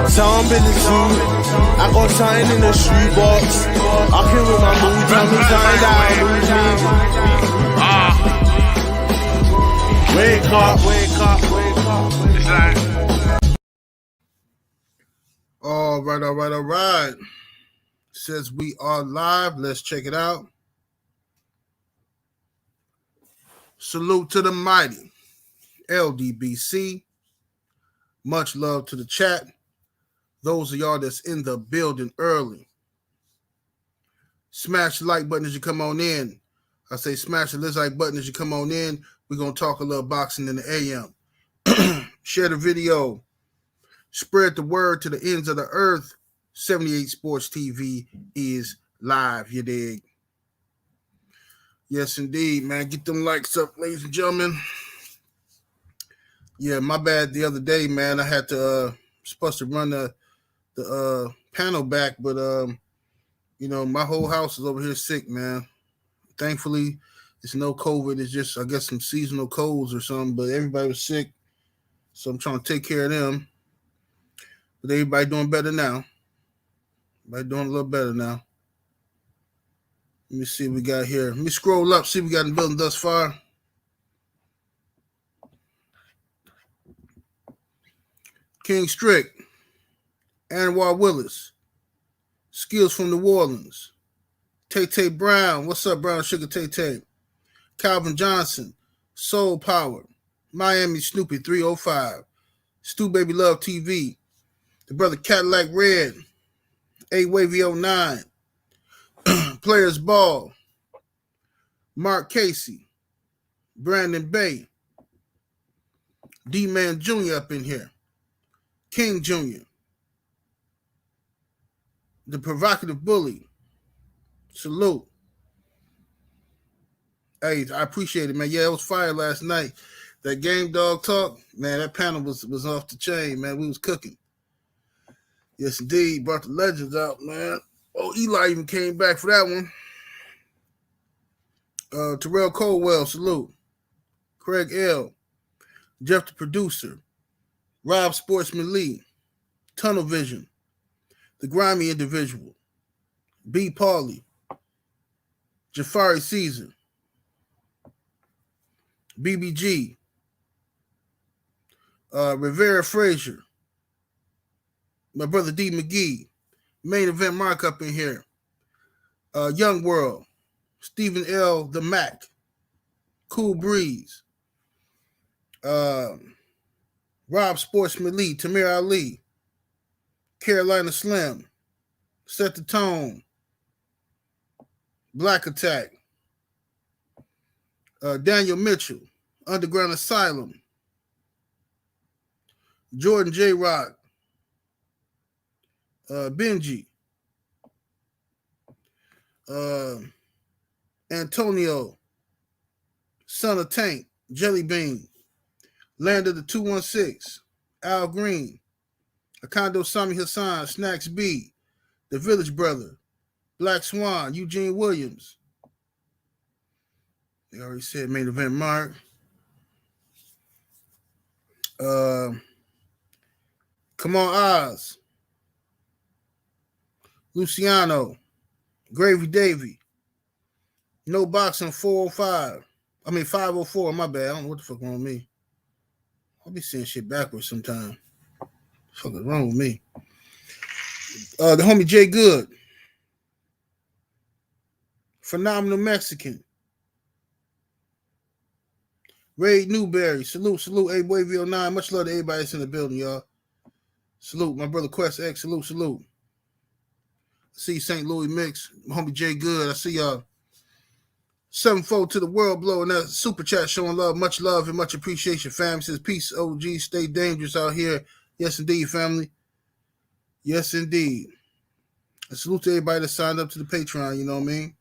Sound building suit. I got something in the shoebox. I came with my mood, tell me something that lose me. Wake up, wake up, wake up. It's like. All right. Says we are live. Let's check it out. Salute to the mighty LDBC. Much love to the chat. Those of y'all that's in the building early. Smash the like button as you come on in. I say smash the like button as you come on in. We're going to talk a little boxing in the AM. Share the video. Spread the word to the ends of the earth. 78 Sports TV is live, you dig? Yes, indeed, man. Get them likes up, ladies and gentlemen. Yeah, my bad the other day, man. I had to supposed to run the panel back, but my whole house is over here sick, man. Thankfully, it's no COVID. It's just, I guess, some seasonal colds or something, but everybody was sick, so I'm trying to take care of them. But everybody doing better now. Everybody doing a little better now. Let me see what we got here. Let me scroll up, see what we got in the building thus far. King Strick, Anwar Willis, Skills from New Orleans, Tay Brown, what's up, Brown Sugar Tay? Calvin Johnson, Soul Power, Miami Snoopy 305, Stu Baby Love TV, the brother Cadillac Red, A Wavy 09, Players Ball, Mark Casey, Brandon Bay, D-Man Jr. up in here, King Jr., the Provocative Bully, salute. Hey, I appreciate it, man. Yeah, it was fire last night. That Game Dog Talk, man, that panel was off the chain, man. We was cooking. Yes, indeed. Brought the legends out, man. Oh, Eli even came back for that one. Terrell Colwell, salute. Craig L. Jeff the Producer. Rob Sportsman Lee. Tunnel Vision. The Grimy Individual. B. Pauly. Jafari Caesar. BBG. Rivera Frazier. My brother D. McGee. Main Event Mark up in here. Young World. Stephen L. The Mac. Cool Breeze. Rob Sportsman Lee. Tamir Ali. Carolina Slim. Set the Tone. Black Attack. Daniel Mitchell. Underground Asylum. Jordan J. Rock. Benji. Antonio. Son of Tank. Jelly Bean. Land of the 216. Al Green. Akando Sami Hassan. Snacks B. The Village Brother. Black Swan. Eugene Williams. They already said Main Event Mark. Come on, Oz. Luciano. Gravy Davy. No Boxing 405. 504, my bad. I don't know what the fuck wrong with me. I'll be saying shit backwards sometime. What the fuck is wrong with me? The homie Jay Good. Phenomenal Mexican. Ray Newberry. Salute. A Wavy 09. Much love to everybody that's in the building, y'all. Salute. My brother Quest X. Salute. See St. Louis Mix. My homie Jay Good. I see y'all. 7-4 to the world blowing that super chat showing love. Much love and much appreciation, fam. Says peace, OG. Stay dangerous out here. Yes, indeed, family. Yes, indeed. And salute to everybody that signed up to the Patreon, you know what I mean?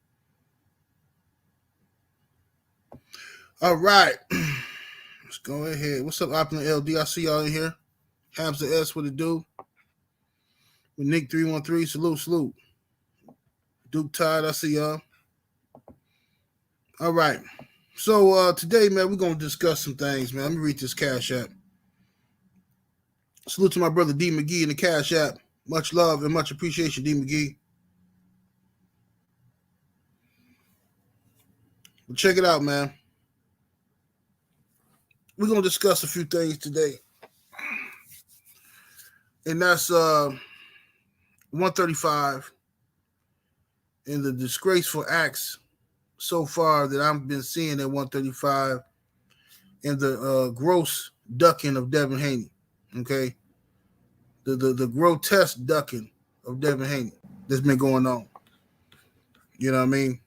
All right. Let's go ahead. What's up, Opulent LD? I see y'all in here. Hamza S, what it do? With Nick 313, salute. Duke Tide, I see y'all. All right. So today, man, we're going to discuss some things, man. Let me read this Cash App. Salute to my brother D McGee in the Cash App. Much love and much appreciation, D McGee. Well, check it out, man. We're gonna discuss a few things today, and that's 135 and the disgraceful acts so far that I've been seeing at 135, and the gross ducking of Devin Haney. Okay, the grotesque ducking of Devin Haney that's been going on. You know what I mean?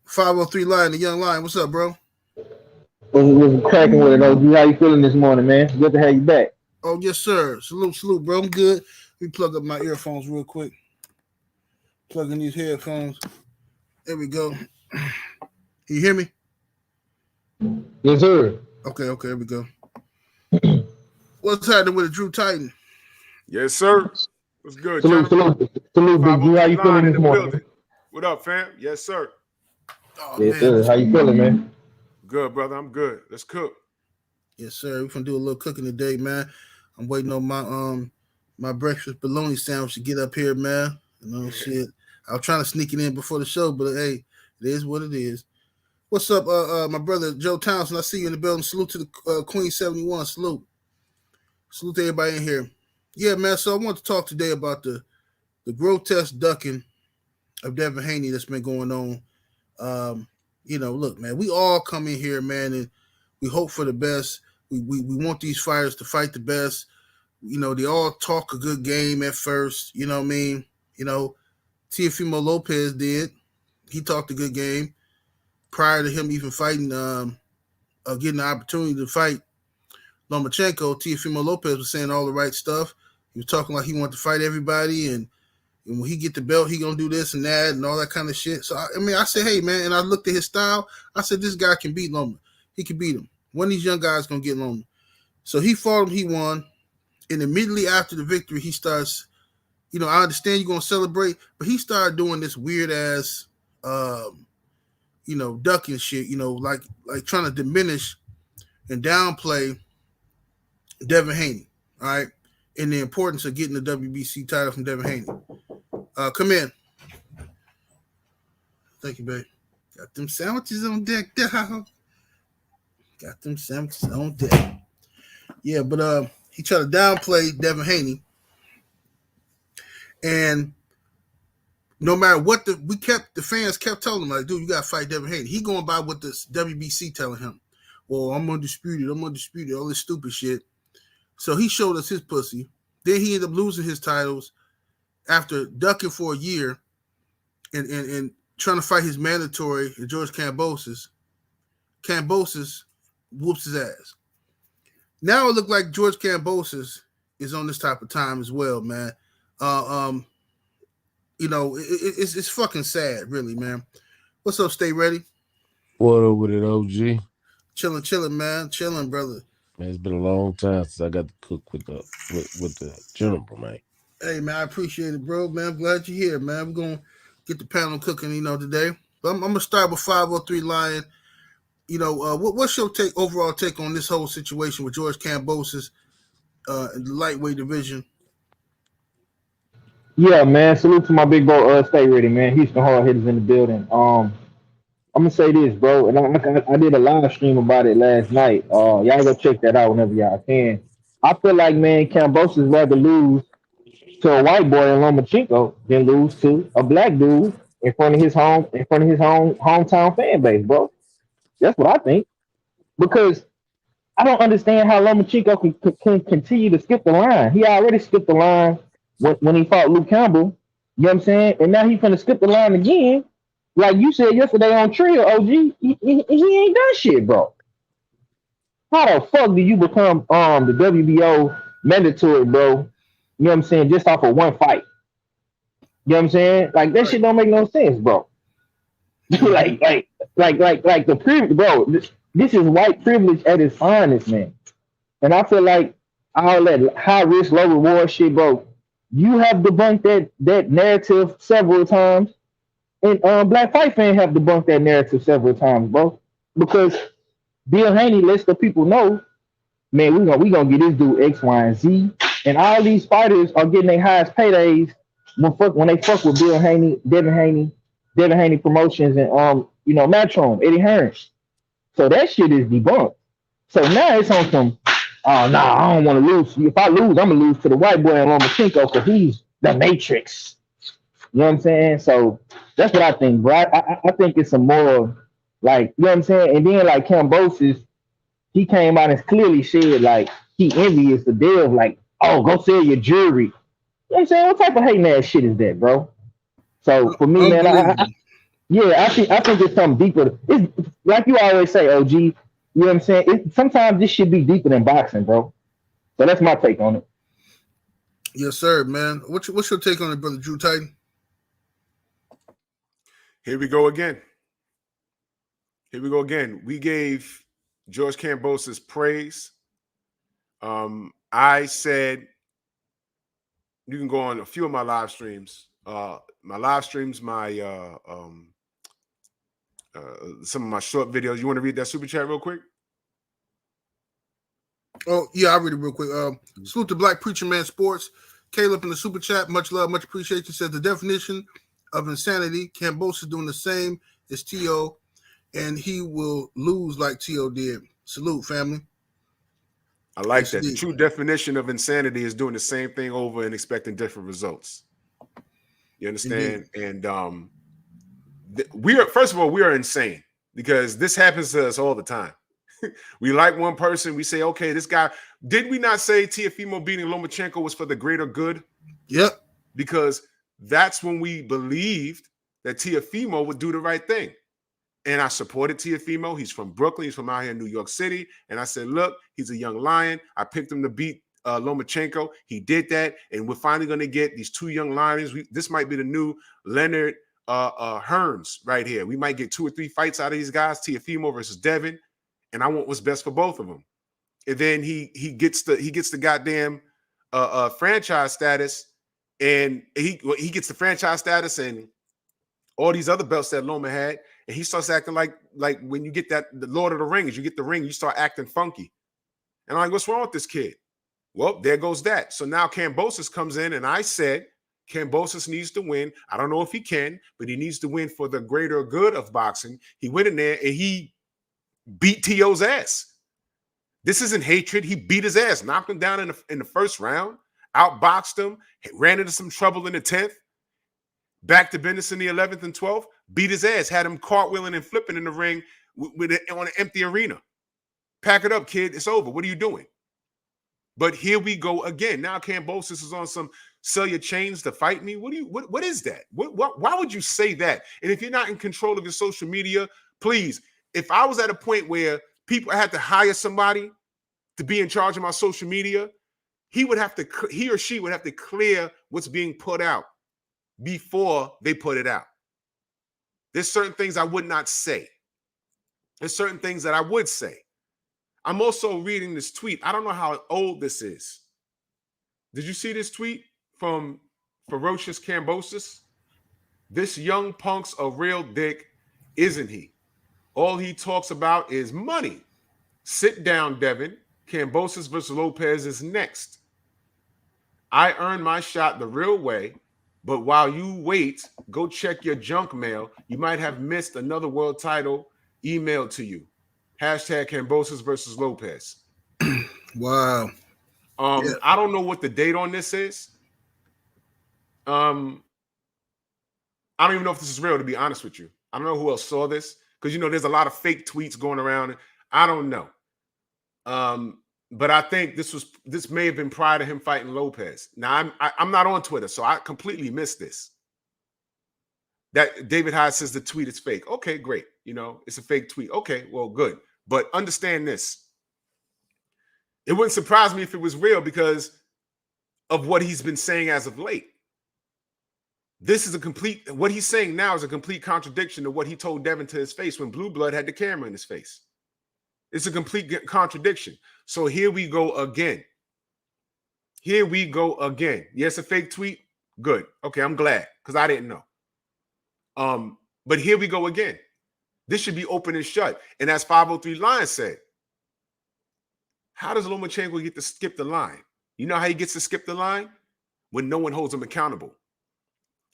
503 Lion, the young lion. What's up, bro? Was cracking with it, OG. How you feeling this morning, man? Good to have you back. Oh, yes, sir. Salute, bro. I'm good. Let me plug up my earphones real quick. Plug in these headphones. There we go. Can you hear me? Yes, sir. Okay, there we go. What's happening with the Drew Titan? Yes, sir. What's good, salute, Big G. How you feeling this morning? Building. What up, fam? Yes, sir. Oh, yes, man. sir. How you feeling, man? Good, brother. I'm good. Let's cook. Yes, sir. We're gonna do a little cooking today, man. I'm waiting on my breakfast bologna sandwich to get up here, man. You know, shit. I was trying to sneak it in before the show, but hey, it is what it is. What's up, my brother Joe Townsend? I see you in the building. Salute to the Queen 71. Salute to everybody in here. Yeah, man. So I want to talk today about the grotesque ducking of Devin Haney that's been going on. You know, look, man, we all come in here, man, and we hope for the best. We want these fighters to fight the best. You know, they all talk a good game at first. You know what I mean? You know, Teofimo Lopez did. He talked a good game prior to him even fighting, getting the opportunity to fight Lomachenko. Teofimo Lopez was saying all the right stuff. He was talking like he wanted to fight everybody, and when he get the belt, he gonna do this and that and all that kind of shit. So I said, hey man, and I looked at his style. I said, this guy can beat Loma. He can beat him. One of these young guys gonna get Loma. So he fought him. He won, and immediately after the victory, he starts. You know, I understand you're gonna celebrate, but he started doing this weird ass, you know, ducking shit. You know, like trying to diminish and downplay Devin Haney. All right, and the importance of getting the WBC title from Devin Haney. Come in. Thank you, babe. Got them sandwiches on deck, dog. Got them sandwiches on deck. Yeah, but he tried to downplay Devin Haney. And no matter what the fans kept telling him, like, dude, you gotta fight Devin Haney. He going by what the WBC telling him. Well, I'm undisputed, all this stupid shit. So he showed us his pussy. Then he ended up losing his titles after ducking for a year and trying to fight his mandatory, George Kambosos. Kambosos whoops his ass. Now it looked like George Kambosos is on this type of time as well, man. You know, it's fucking sad, really, man. What's up, Stay Ready? What up with it, OG? Chilling, man. Chilling, brother. Man, it's been a long time since I got to cook with the juniper, man. Hey, man, I appreciate it, bro. Man, I'm glad you're here, man. We're going to get the panel cooking, you know, today. But I'm going to start with 503 Lion. You know, what's your overall take on this whole situation with George Kambosos in the lightweight division? Yeah, man. Salute to my big bro, Stay Ready, man. Houston Hard Hitters in the building. I'm gonna say this, bro, and I did a live stream about it last night. Y'all go check that out whenever y'all can. I feel like, man, Kambosos rather lose to a white boy in Lomachenko than lose to a black dude in front of his hometown fan base, bro. That's what I think. Because I don't understand how Lomachenko can continue to skip the line. He already skipped the line when he fought Luke Campbell. You know what I'm saying? And now he's finna skip the line again. Like you said yesterday on Trio, OG, he ain't done shit, bro. How the fuck do you become the WBO mandatory, bro? You know what I'm saying? Just off of one fight. You know what I'm saying? Like that shit don't make no sense, bro. like the privilege, bro. This is white privilege at its finest, man. And I feel like all that high risk, low reward shit, bro. You have debunked that narrative several times. And Black Fight Fan have debunked that narrative several times, bro. Because Bill Haney lets the people know, you know man, we gonna get this dude X, Y, and Z. And all these fighters are getting their highest paydays when they fuck with Bill Haney, Devin Haney Promotions, and Matchroom, Eddie Hearn. So that shit is debunked. So now it's on some. Oh no, I don't want to lose. If I lose, I'm gonna lose to the white boy in Lomachenko because he's the Matrix. You know what I'm saying? So that's what I think, bro. I think it's some more like, you know what I'm saying? And then like Kambosos, he came out and clearly said like he envious the deal, like, oh, go sell your jewelry. You know what I'm saying? What type of hating ass shit is that, bro? So for me, man, Unbelievable. I think it's something deeper. It's like you always say, OG. You know what I'm saying? Sometimes this should be deeper than boxing, bro. So that's my take on it. Yes, sir, man. What's your take on it, brother Drew Titan? Here we go again. We gave George Kambosos praise. I said, you can go on a few of my live streams. Some of my short videos. You want to read that super chat real quick? Oh, yeah, I'll read it real quick. Salute to Black Preacher Man Sports. Caleb in the super chat. Much love, much appreciation. Said the definition of insanity. Kambosos doing the same as T.O., and he will lose like T.O. did. Salute, family. I like that. The true definition of insanity is doing the same thing over and expecting different results. You understand? Indeed. And we are insane because this happens to us all the time. We like one person, we say, okay, this guy, did we not say Teofimo beating Lomachenko was for the greater good? Yep. Because that's when we believed that Teofimo would do the right thing. And I supported Teofimo. He's from Brooklyn. He's from out here in New York City. And I said, look, he's a young lion. I picked him to beat Lomachenko. He did that. And we're finally going to get these two young lions. This might be the new Leonard Hearns right here. We might get 2 or 3 fights out of these guys, Teofimo versus Devin. And I want what's best for both of them. And then he gets the goddamn franchise status. And he gets the franchise status and all these other belts that Loma had. And he starts acting like when you get the Lord of the Rings, you get the ring, you start acting funky. And I'm like, what's wrong with this kid? Well, there goes that. So now Kambosos comes in, and I said Kambosos needs to win. I don't know if he can, but he needs to win for the greater good of boxing. He went in there and he beat T.O.'s ass. This isn't hatred. He beat his ass, knocked him down in the first round, outboxed him, ran into some trouble in the 10th. Back to business in the 11th and 12th, beat his ass, had him cartwheeling and flipping in the ring on an empty arena. Pack it up, kid. It's over. What are you doing? But here we go again. Now Kambosos is on some sell your chains to fight me. What is that? Why would you say that? And if you're not in control of your social media, please, if I was at a point where people had to hire somebody to be in charge of my social media, he or she would have to clear what's being put out before they put it out. There's certain things I would not say. There's certain things that I would say. I'm also reading this tweet. I don't know how old this is. Did you see this tweet from Ferocious Kambosos? This young punk's a real dick, isn't he? All he talks about is money. Sit down, Devin. Kambosos versus Lopez is next. I earned my shot the real way. But while you wait, go check your junk mail. You might have missed another world title emailed to you. Hashtag Kambosos versus Lopez. Wow. Yeah. I don't know what the date on this is. I don't even know if this is real, to be honest with you. I don't know who else saw this because, there's a lot of fake tweets going around. I don't know. But I think this may have been prior to him fighting Lopez. Now I'm not on Twitter, so I completely missed this. That David Hyde says the tweet is fake. Okay, great. It's a fake tweet. Okay, well, good. But understand this. It wouldn't surprise me if it was real because of what he's been saying as of late. What he's saying now is a complete contradiction to what he told Devin to his face when Blue Blood had the camera in his face. It's a complete contradiction. So here we go again. Yes, a fake tweet. Good. Okay, I'm glad because I didn't know. But here we go again. This should be open and shut. And as 503 Lions said, How does Lomachenko get to skip the line? You know how he gets to skip the line? When no one holds him accountable.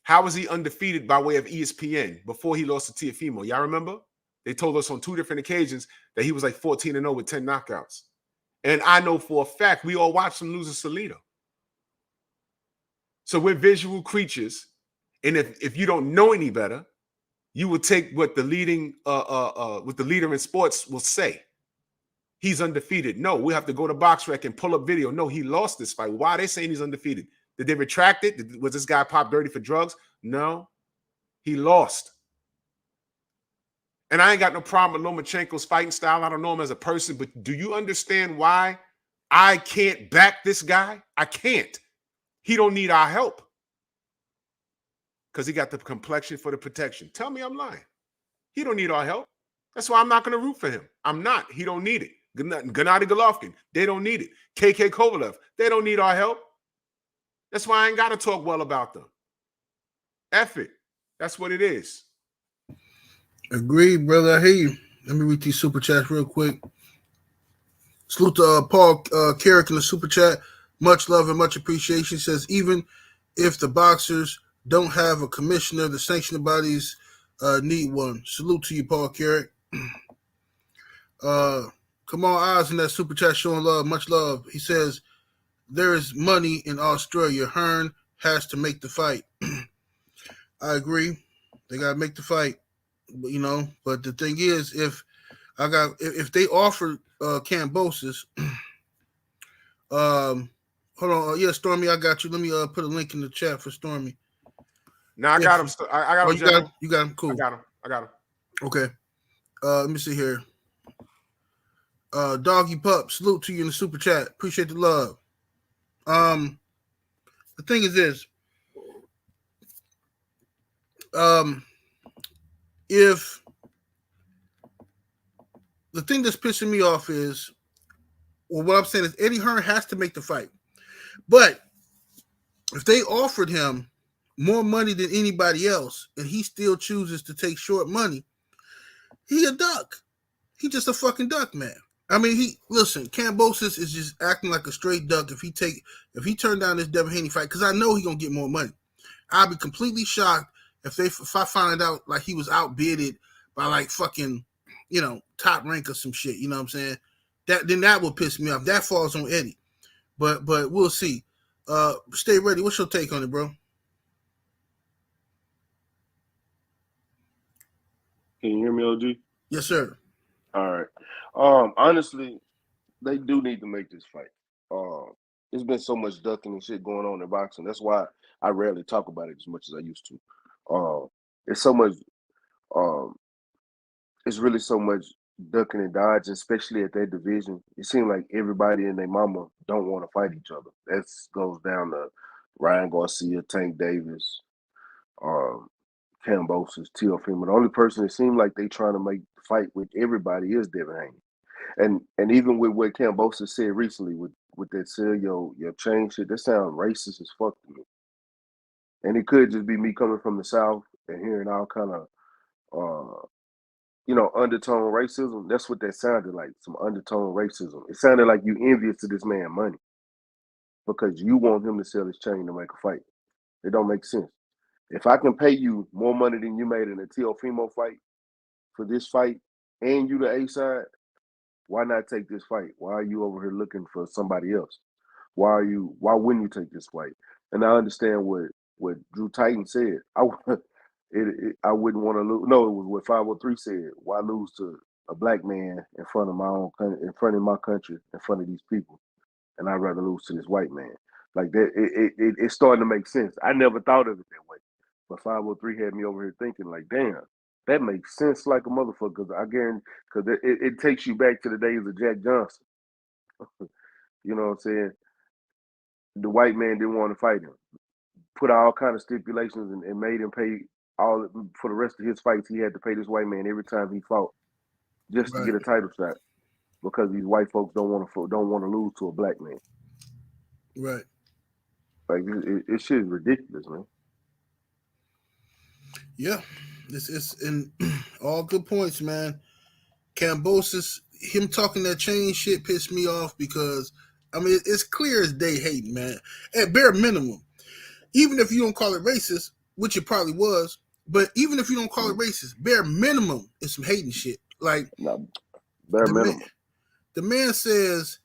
How was he undefeated by way of ESPN before he lost to Teofimo? Y'all remember? They told us on 2 different occasions that he was like 14-0 with 10 knockouts. And I know for a fact we all watched him lose to Salido. So we're visual creatures. And if you don't know any better, you will take what the leading what the leader in sports will say. He's undefeated. No, we have to go to BoxRec and pull up video. No, he lost this fight. Why are they saying he's undefeated? Did they retract it? Was this guy pop dirty for drugs? No, he lost. And I ain't got no problem with Lomachenko's fighting style. I don't know him as a person, but do you understand why I can't back this guy? I can't. He don't need our help because he got the complexion for the protection. Tell me I'm lying. He don't need our help. That's why I'm not going to root for him. I'm not. He don't need it. Gennady Golovkin, they don't need it. KK Kovalev, they don't need our help. That's why I ain't got to talk well about them. F it. That's what it is. Agreed, brother. I hear you. Let me read these super chats real quick. Salute to Paul Carrick in the super chat. Much love and much appreciation. Says, even if the boxers don't have a commissioner, the sanctioning bodies need one. Salute to you, Paul Carrick. Come on, Oz in that super chat showing love. Much love. He says, there is money in Australia. Hearn has to make the fight. I agree. They got to make the fight. You know, but the thing is, if they offer Kambosos, hold on, yeah, Stormy, I got you. Let me put a link in the chat for Stormy. Now I got him. I got him. You got him. Cool. I got him. Okay. Let me see here. Doggy Pup, salute to you in the super chat. Appreciate the love. The thing is this. If the thing that's pissing me off is, well, what I'm saying is Eddie Hearn has to make the fight. But if they offered him more money than anybody else and he still chooses to take short money, he a duck. He just a fucking duck, man. I mean, Kambosos is just acting like a straight duck if he turned down this Devin Haney fight, because I know he's gonna get more money. I'd be completely shocked if I find out like he was outbidded by like fucking, Top Rank or some shit. You know what I'm saying? That would piss me off. That falls on Eddie. But we'll see. Stay ready. What's your take on it, bro? Can you hear me, OG? Yes, sir. All right. Honestly, they do need to make this fight. There's been so much ducking and shit going on in boxing. That's why I rarely talk about it as much as I used to. It's so much. It's really so much ducking and dodging, especially at that division. It seems like everybody and their mama don't want to fight each other. That goes down to Ryan Garcia, Tank Davis, Kambosos, Teofimo. The only person it seems like they trying to make the fight with everybody is Devin Haney. And even with what Kambosos said recently with that sell your chain shit, that sounds racist as fuck to me. And it could just be me coming from the South and hearing all kind of undertone racism. That's what that sounded like, some undertone racism. It sounded like you envious to this man money because you want him to sell his chain to make a fight. It don't make sense. If I can pay you more money than you made in a Teofimo fight for this fight and you the A side, why not take this fight? Why are you over here looking for somebody else? Why wouldn't you take this fight? And I understand what Drew Titan said. I wouldn't want to lose. No, it was what 503 said. Why lose to a black man in front of my own country, in front of my country, in front of these people? And I'd rather lose to this white man. Like that, it's starting to make sense. I never thought of it that way. But 503 had me over here thinking, like, damn, that makes sense like a motherfucker. Because I guarantee, because it takes you back to the days of Jack Johnson. You know what I'm saying? The white man didn't want to fight him. Put all kind of stipulations and made him pay all for the rest of his fights. He had to pay this white man every time he fought just to get a title shot because these white folks don't want to lose to a black man. Right. Like it shit is ridiculous, man. Yeah, it's in all good points, man. Kambosos, him talking that chain shit pissed me off because I mean it's clear as day hating, man. At bare minimum, even if you don't call it racist, which it probably was, but even if you don't call it racist, bare minimum is some hating shit. Like No, bare minimum. The man says,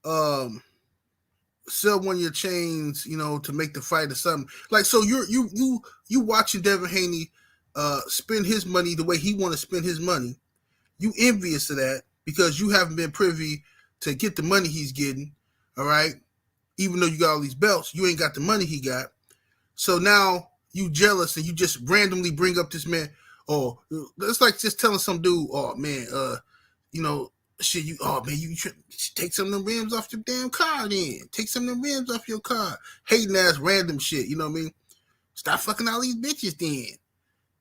sell one of your chains, to make the fight or something. Like, so you watching Devin Haney spend his money the way he want to spend his money. You envious of that because you haven't been privy to get the money he's getting. All right. Even though you got all these belts, you ain't got the money he got. So now you jealous and you just randomly bring up this man. Or it's like just telling some dude, oh man, shit, you take some of them rims off your damn car then. Take some of them rims off your car. Hating ass random shit, you know what I mean? Stop fucking all these bitches then.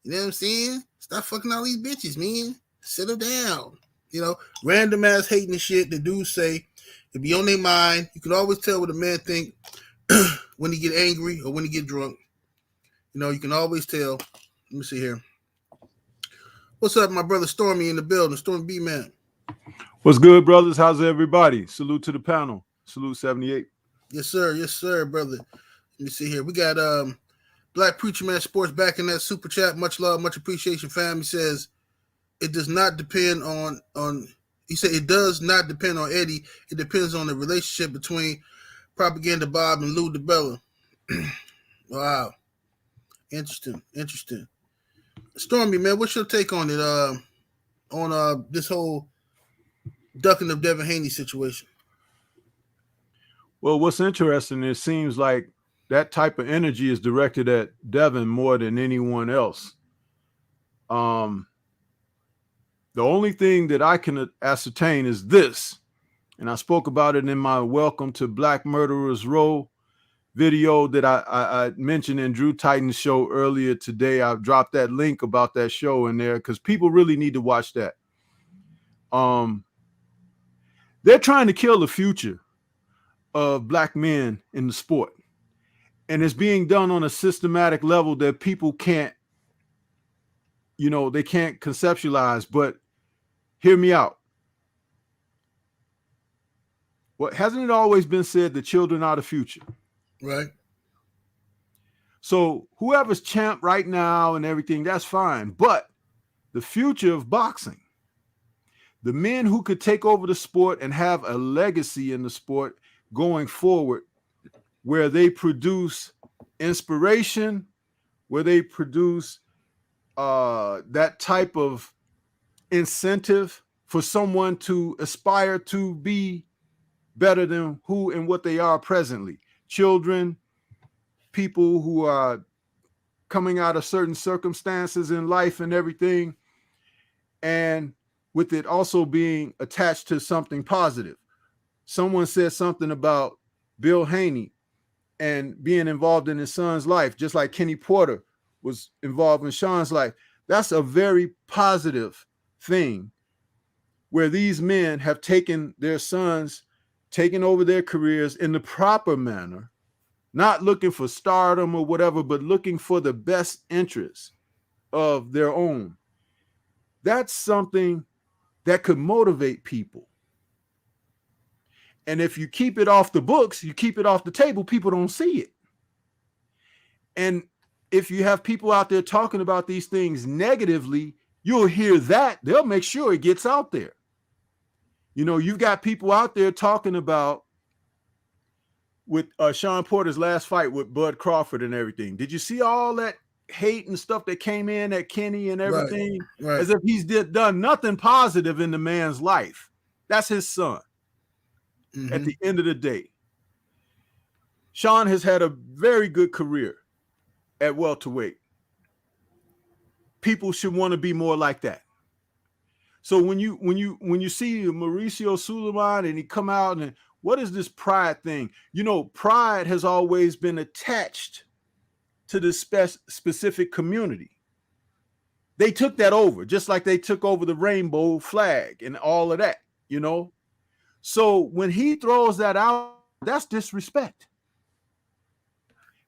You know what I'm saying? Stop fucking all these bitches, man. Settle down. Random ass hating shit the dudes say. It be on their mind. You can always tell what a man think when he get angry or when he get drunk. You can always tell. Let me see here. What's up, my brother Stormy in the building? Stormy B, man. What's good, brothers? How's everybody? Salute to the panel. Salute 78. Yes, sir. Yes, sir, brother. Let me see here. We got Black Preacher Man Sports back in that super chat. Much love, much appreciation, fam. He says it does not depend on he said it does not depend on Eddie. It depends on the relationship between Propaganda Bob and Lou DiBella. Wow. Interesting. Stormy, man, what's your take on it? On this whole ducking of Devin Haney situation? Well, what's interesting, it seems like that type of energy is directed at Devin more than anyone else. The only thing that I can ascertain is this, and I spoke about it in my Welcome to Black Murderers Row video that I mentioned in Drew Titan's show earlier today. I've dropped that link about that show in there because people really need to watch that. They're trying to kill the future of Black men in the sport. And it's being done on a systematic level that people can't, they can't conceptualize. But hear me out. Well, hasn't it always been said that children are the future? Right. So whoever's champ right now and everything, that's fine. But the future of boxing, the men who could take over the sport and have a legacy in the sport going forward, where they produce inspiration, where they produce that type of incentive for someone to aspire to be better than who and what they are presently. Children, people who are coming out of certain circumstances in life and everything, and with it also being attached to something positive. Someone said something about Bill Haney and being involved in his son's life, just like Kenny Porter was involved in Sean's life. That's a very positive thing, where these men have taken their sons, taken over their careers in the proper manner, not looking for stardom or whatever, but looking for the best interests of their own. That's something that could motivate people. And if you keep it off the books, you keep it off the table, people don't see it. And if you have people out there talking about these things negatively, you'll hear that. They'll make sure it gets out there. You've got people out there talking about with Sean Porter's last fight with Bud Crawford and everything. Did you see all that hate and stuff that came in at Kenny and everything? Right. As if he's done nothing positive in the man's life. That's his son. Mm-hmm. At the end of the day, Sean has had a very good career at welterweight. People should want to be more like that. So when you see Mauricio Suleiman and he come out and what is this pride thing? Pride has always been attached to this specific community. They took that over, just like they took over the rainbow flag and all of that, So when he throws that out, that's disrespect.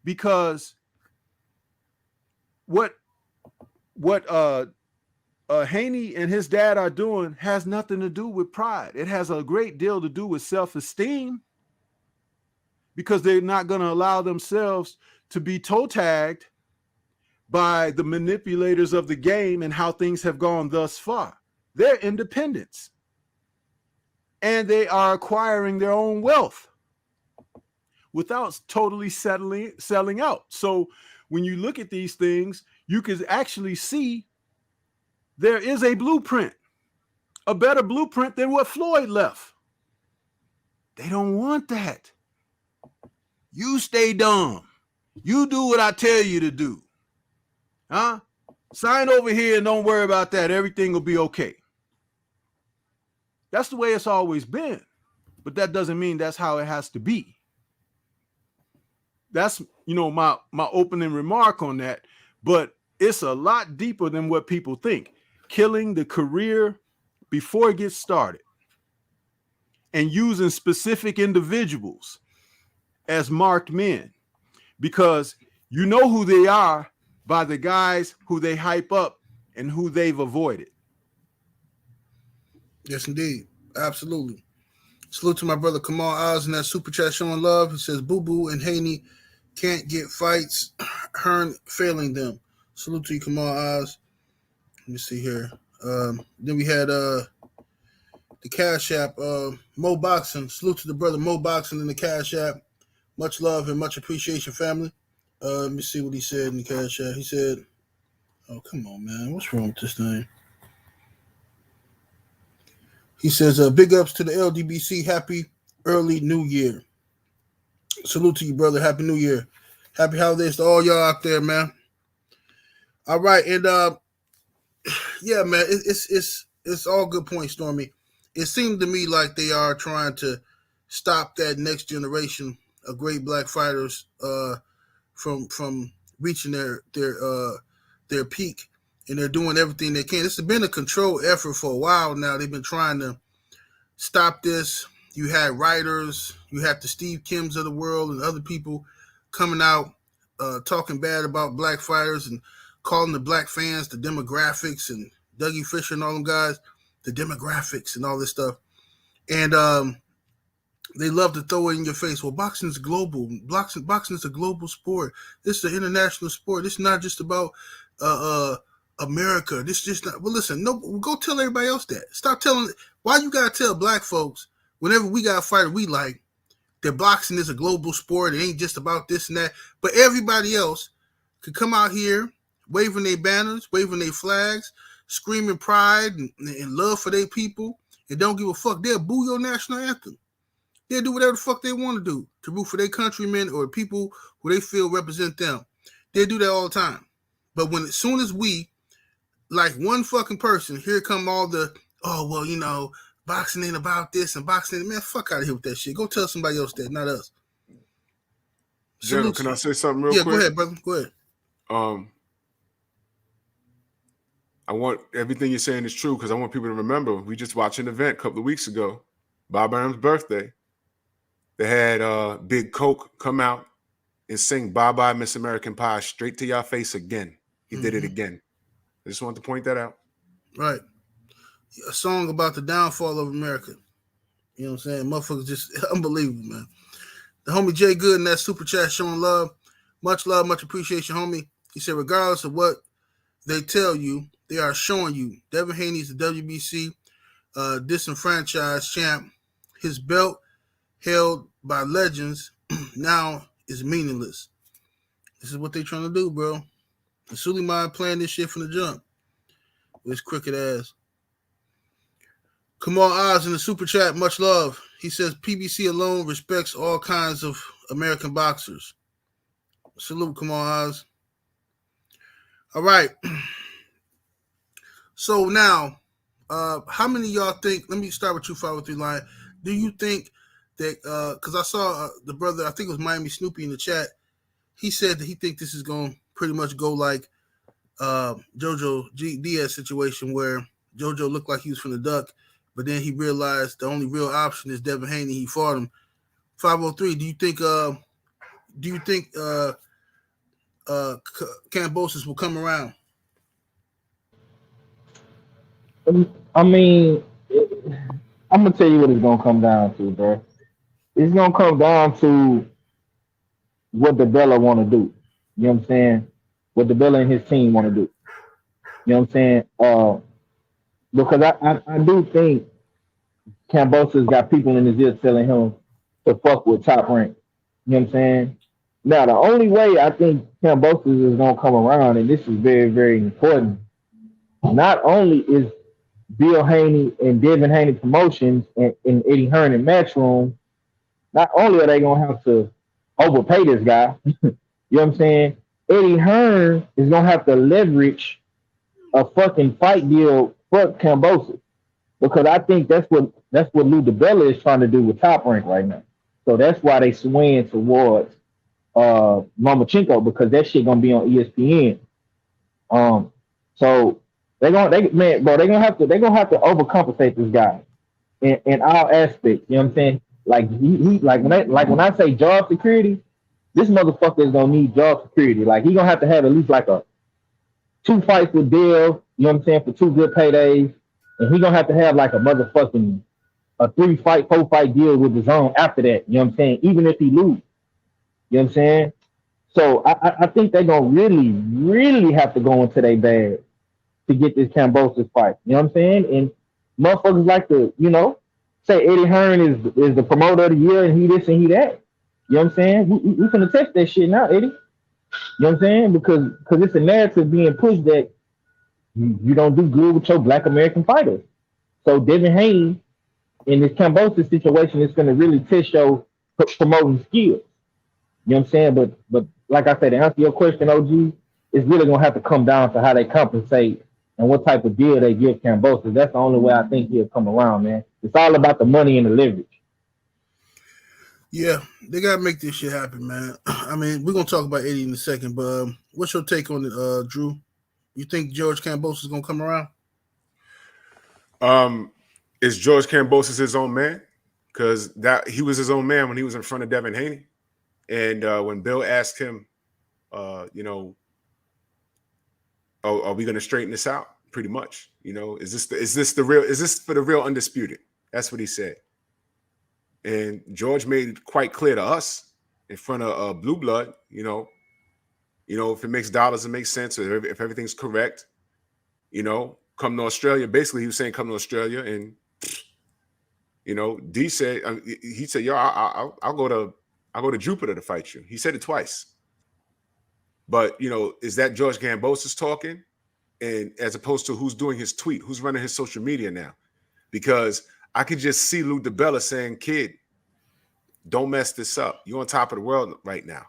Because what Haney and his dad are doing has nothing to do with pride. It has a great deal to do with self-esteem, because they're not going to allow themselves to be toe tagged by the manipulators of the game and how things have gone thus far. They're independents, and they are acquiring their own wealth without totally selling out. So when you look at these things, you can actually see there is a blueprint, a better blueprint than what Floyd left. They don't want that. You stay dumb. You do what I tell you to do. Huh? Sign over here and don't worry about that. Everything will be okay. That's the way it's always been. But that doesn't mean that's how it has to be. That's, my opening remark on that. But it's a lot deeper than what people think. Killing the career before it gets started and using specific individuals as marked men, because you know who they are by the guys who they hype up and who they've avoided. Yes, indeed. Absolutely. Salute to my brother Kamal Oz in that super chat showing love. He says, Boo Boo and Haney can't get fights. Hearn failing them. Salute to you, Kamal Oz. Let me see here. Then we had the Cash App, Mo Boxing. Salute to the brother Mo Boxing in the Cash App. Much love and much appreciation, family. Let me see what he said in the Cash App. He said, oh, come on, man. What's wrong with this thing? He says, big ups to the LDBC. Happy early New Year. Salute to you, brother. Happy New Year. Happy holidays to all y'all out there, man. All right. And, yeah, man, it's all good points, Stormy. It seemed to me like they are trying to stop that next generation of great black fighters from reaching their peak, and they're doing everything they can. This has been a controlled effort for a while now. They've been trying to stop this. You had writers, you had the Steve Kims of the world and other people coming out talking bad about black fighters and calling the black fans the demographics, and Dougie Fisher and all them guys, the demographics and all this stuff. And they love to throw it in your face. Well, boxing is global. Boxing is a global sport. This is an international sport. This is not just about America. This is just not. Well, listen, no, go tell everybody else that. Stop telling. Why you gotta tell black folks whenever we got a fighter we like that boxing is a global sport? It ain't just about this and that. But everybody else could come out here waving their banners, waving their flags, screaming pride and love for their people, and don't give a fuck. They'll boo your national anthem. They'll do whatever the fuck they want to do to root for their countrymen or people who they feel represent them. They do that all the time. But as soon as we, like one fucking person, here come all the, oh, well, boxing ain't about this and boxing ain't, man, fuck out of here with that shit. Go tell somebody else that, not us. General, can I say something real quick? Yeah, go ahead, brother. Go ahead. I want everything you're saying is true because I want people to remember we just watched an event a couple of weeks ago, Bob Arum's birthday. They had Big Coke come out and sing Bye Bye Miss American Pie straight to your face again. He did it again. I just wanted to point that out. Right. A song about the downfall of America. You know what I'm saying? Motherfuckers just unbelievable, man. The homie Jay Good in that super chat showing love, much appreciation, homie. He said, regardless of what they tell you, they are showing you. Devin Haney is the WBC disenfranchised champ. His belt, held by legends, now is meaningless. This is what they trying to do, bro. And Suleiman playing this shit from the jump with his crooked ass. Kamal Oz in the super chat, much love. He says PBC alone respects all kinds of American boxers. Salute, Kamal Oz. All right. So now, how many of y'all think, let me start with you, 503 Lion. Do you think that, because I saw the brother, I think it was Miami Snoopy in the chat, he said that he think this is going to pretty much go like Jojo Diaz situation where Jojo looked like he was from the duck, but then he realized the only real option is Devin Haney. He fought him. 503, do you think Kambosos will come around? I mean, I'm gonna tell you what it's gonna come down to, bro. It's gonna come down to what the Bella want to do. You know what I'm saying? What the Bella and his team want to do. You know what I'm saying? Because I do think Kambosos got people in his ear telling him to fuck with Top Rank. You know what I'm saying? Now, the only way I think Kambosos is going to come around, and this is very, very important, not only is Bill Haney and Devin Haney Promotions and Eddie Hearn and Matchroom, not only are they going to have to overpay this guy, you know what I'm saying? Eddie Hearn is going to have to leverage a fucking fight deal for Kambosos. Because I think that's what Lou DiBella is trying to do with Top Rank right now. So that's why they swing towards Lomachenko, because that shit gonna be on ESPN. So they're gonna have to overcompensate this guy in all aspects. You know what I'm saying? Like he when I say job security, this motherfucker is gonna need job security. Like he gonna have to have at least like a 2 fights with Dale, you know what I'm saying, for 2 good paydays. And he gonna have to have like a 3-fight, 4-fight deal with his own after that. You know what I'm saying? Even if he lose. You know what I'm saying? So I think they're gonna really, really have to go into their bag to get this Kambosos fight. You know what I'm saying? And motherfuckers like to, say Eddie Hearn is the promoter of the year and he this and he that. You know what I'm saying? We finna test that shit now, Eddie. You know what I'm saying? Because it's a narrative being pushed that you don't do good with your Black American fighters. So Devin Haney in this Kambosos situation is going to really test your promoting skills. You know what I'm saying? But like I said, to answer your question, OG, it's really going to have to come down to how they compensate and what type of deal they give Kambosos. That's the only way I think he'll come around, man. It's all about the money and the leverage. Yeah, they gotta make this shit happen, man. I mean, we're gonna talk about Eddie in a second, but what's your take on it, Drew? You think George Kambosos is gonna come around? Is George Kambosos his own man? Because that he was his own man when he was in front of Devin Haney, and when Bill asked him, are we going to straighten this out? Pretty much, is this for the real undisputed? That's what he said. And George made it quite clear to us in front of Blue Blood, if it makes dollars, it makes sense, or if everything's correct, come to Australia. Basically, he was saying come to Australia, and D said he said, "Yo, I'll go to Jupiter to fight you." He said it twice. But is that George Kambosos talking? And as opposed to who's doing his tweet, who's running his social media now? Because I could just see Lou DiBella saying, "Kid, don't mess this up. You're on top of the world right now.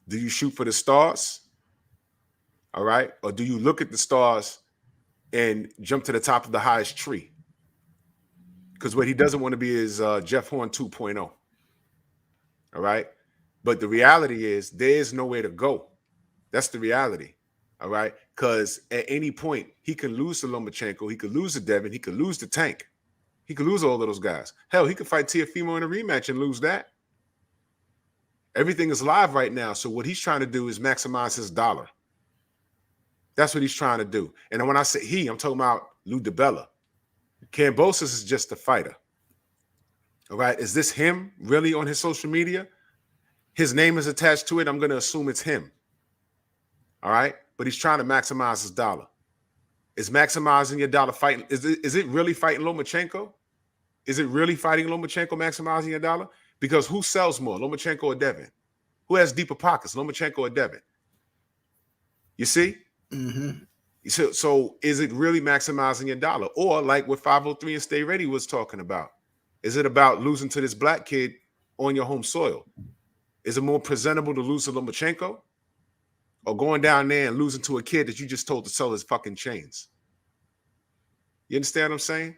Do you shoot for the stars? All right? Or do you look at the stars and jump to the top of the highest tree?" Because what he doesn't want to be is Jeff Horn 2.0. All right? But the reality is there is nowhere to go. That's the reality. All right? Because at any point, he can lose to Lomachenko. He could lose to Devin. He could lose to Tank. He could lose all of those guys. Hell, he could fight Teofimo in a rematch and lose that. Everything is live right now. So what he's trying to do is maximize his dollar. That's what he's trying to do. And when I say he, I'm talking about Lou DiBella. Kambosos is just a fighter. All right? Is this him really on his social media? His name is attached to it. I'm going to assume it's him. All right? But he's trying to maximize his dollar. Is maximizing your dollar fighting? Is it really fighting Lomachenko? Is it really fighting Lomachenko, maximizing your dollar? Because who sells more, Lomachenko or Devin? Who has deeper pockets, Lomachenko or Devin? You see? Mm-hmm. So is it really maximizing your dollar? Or like what 503 and Stay Ready was talking about, is it about losing to this black kid on your home soil? Is it more presentable to lose to Lomachenko or going down there and losing to a kid that you just told to sell his fucking chains? You understand what I'm saying?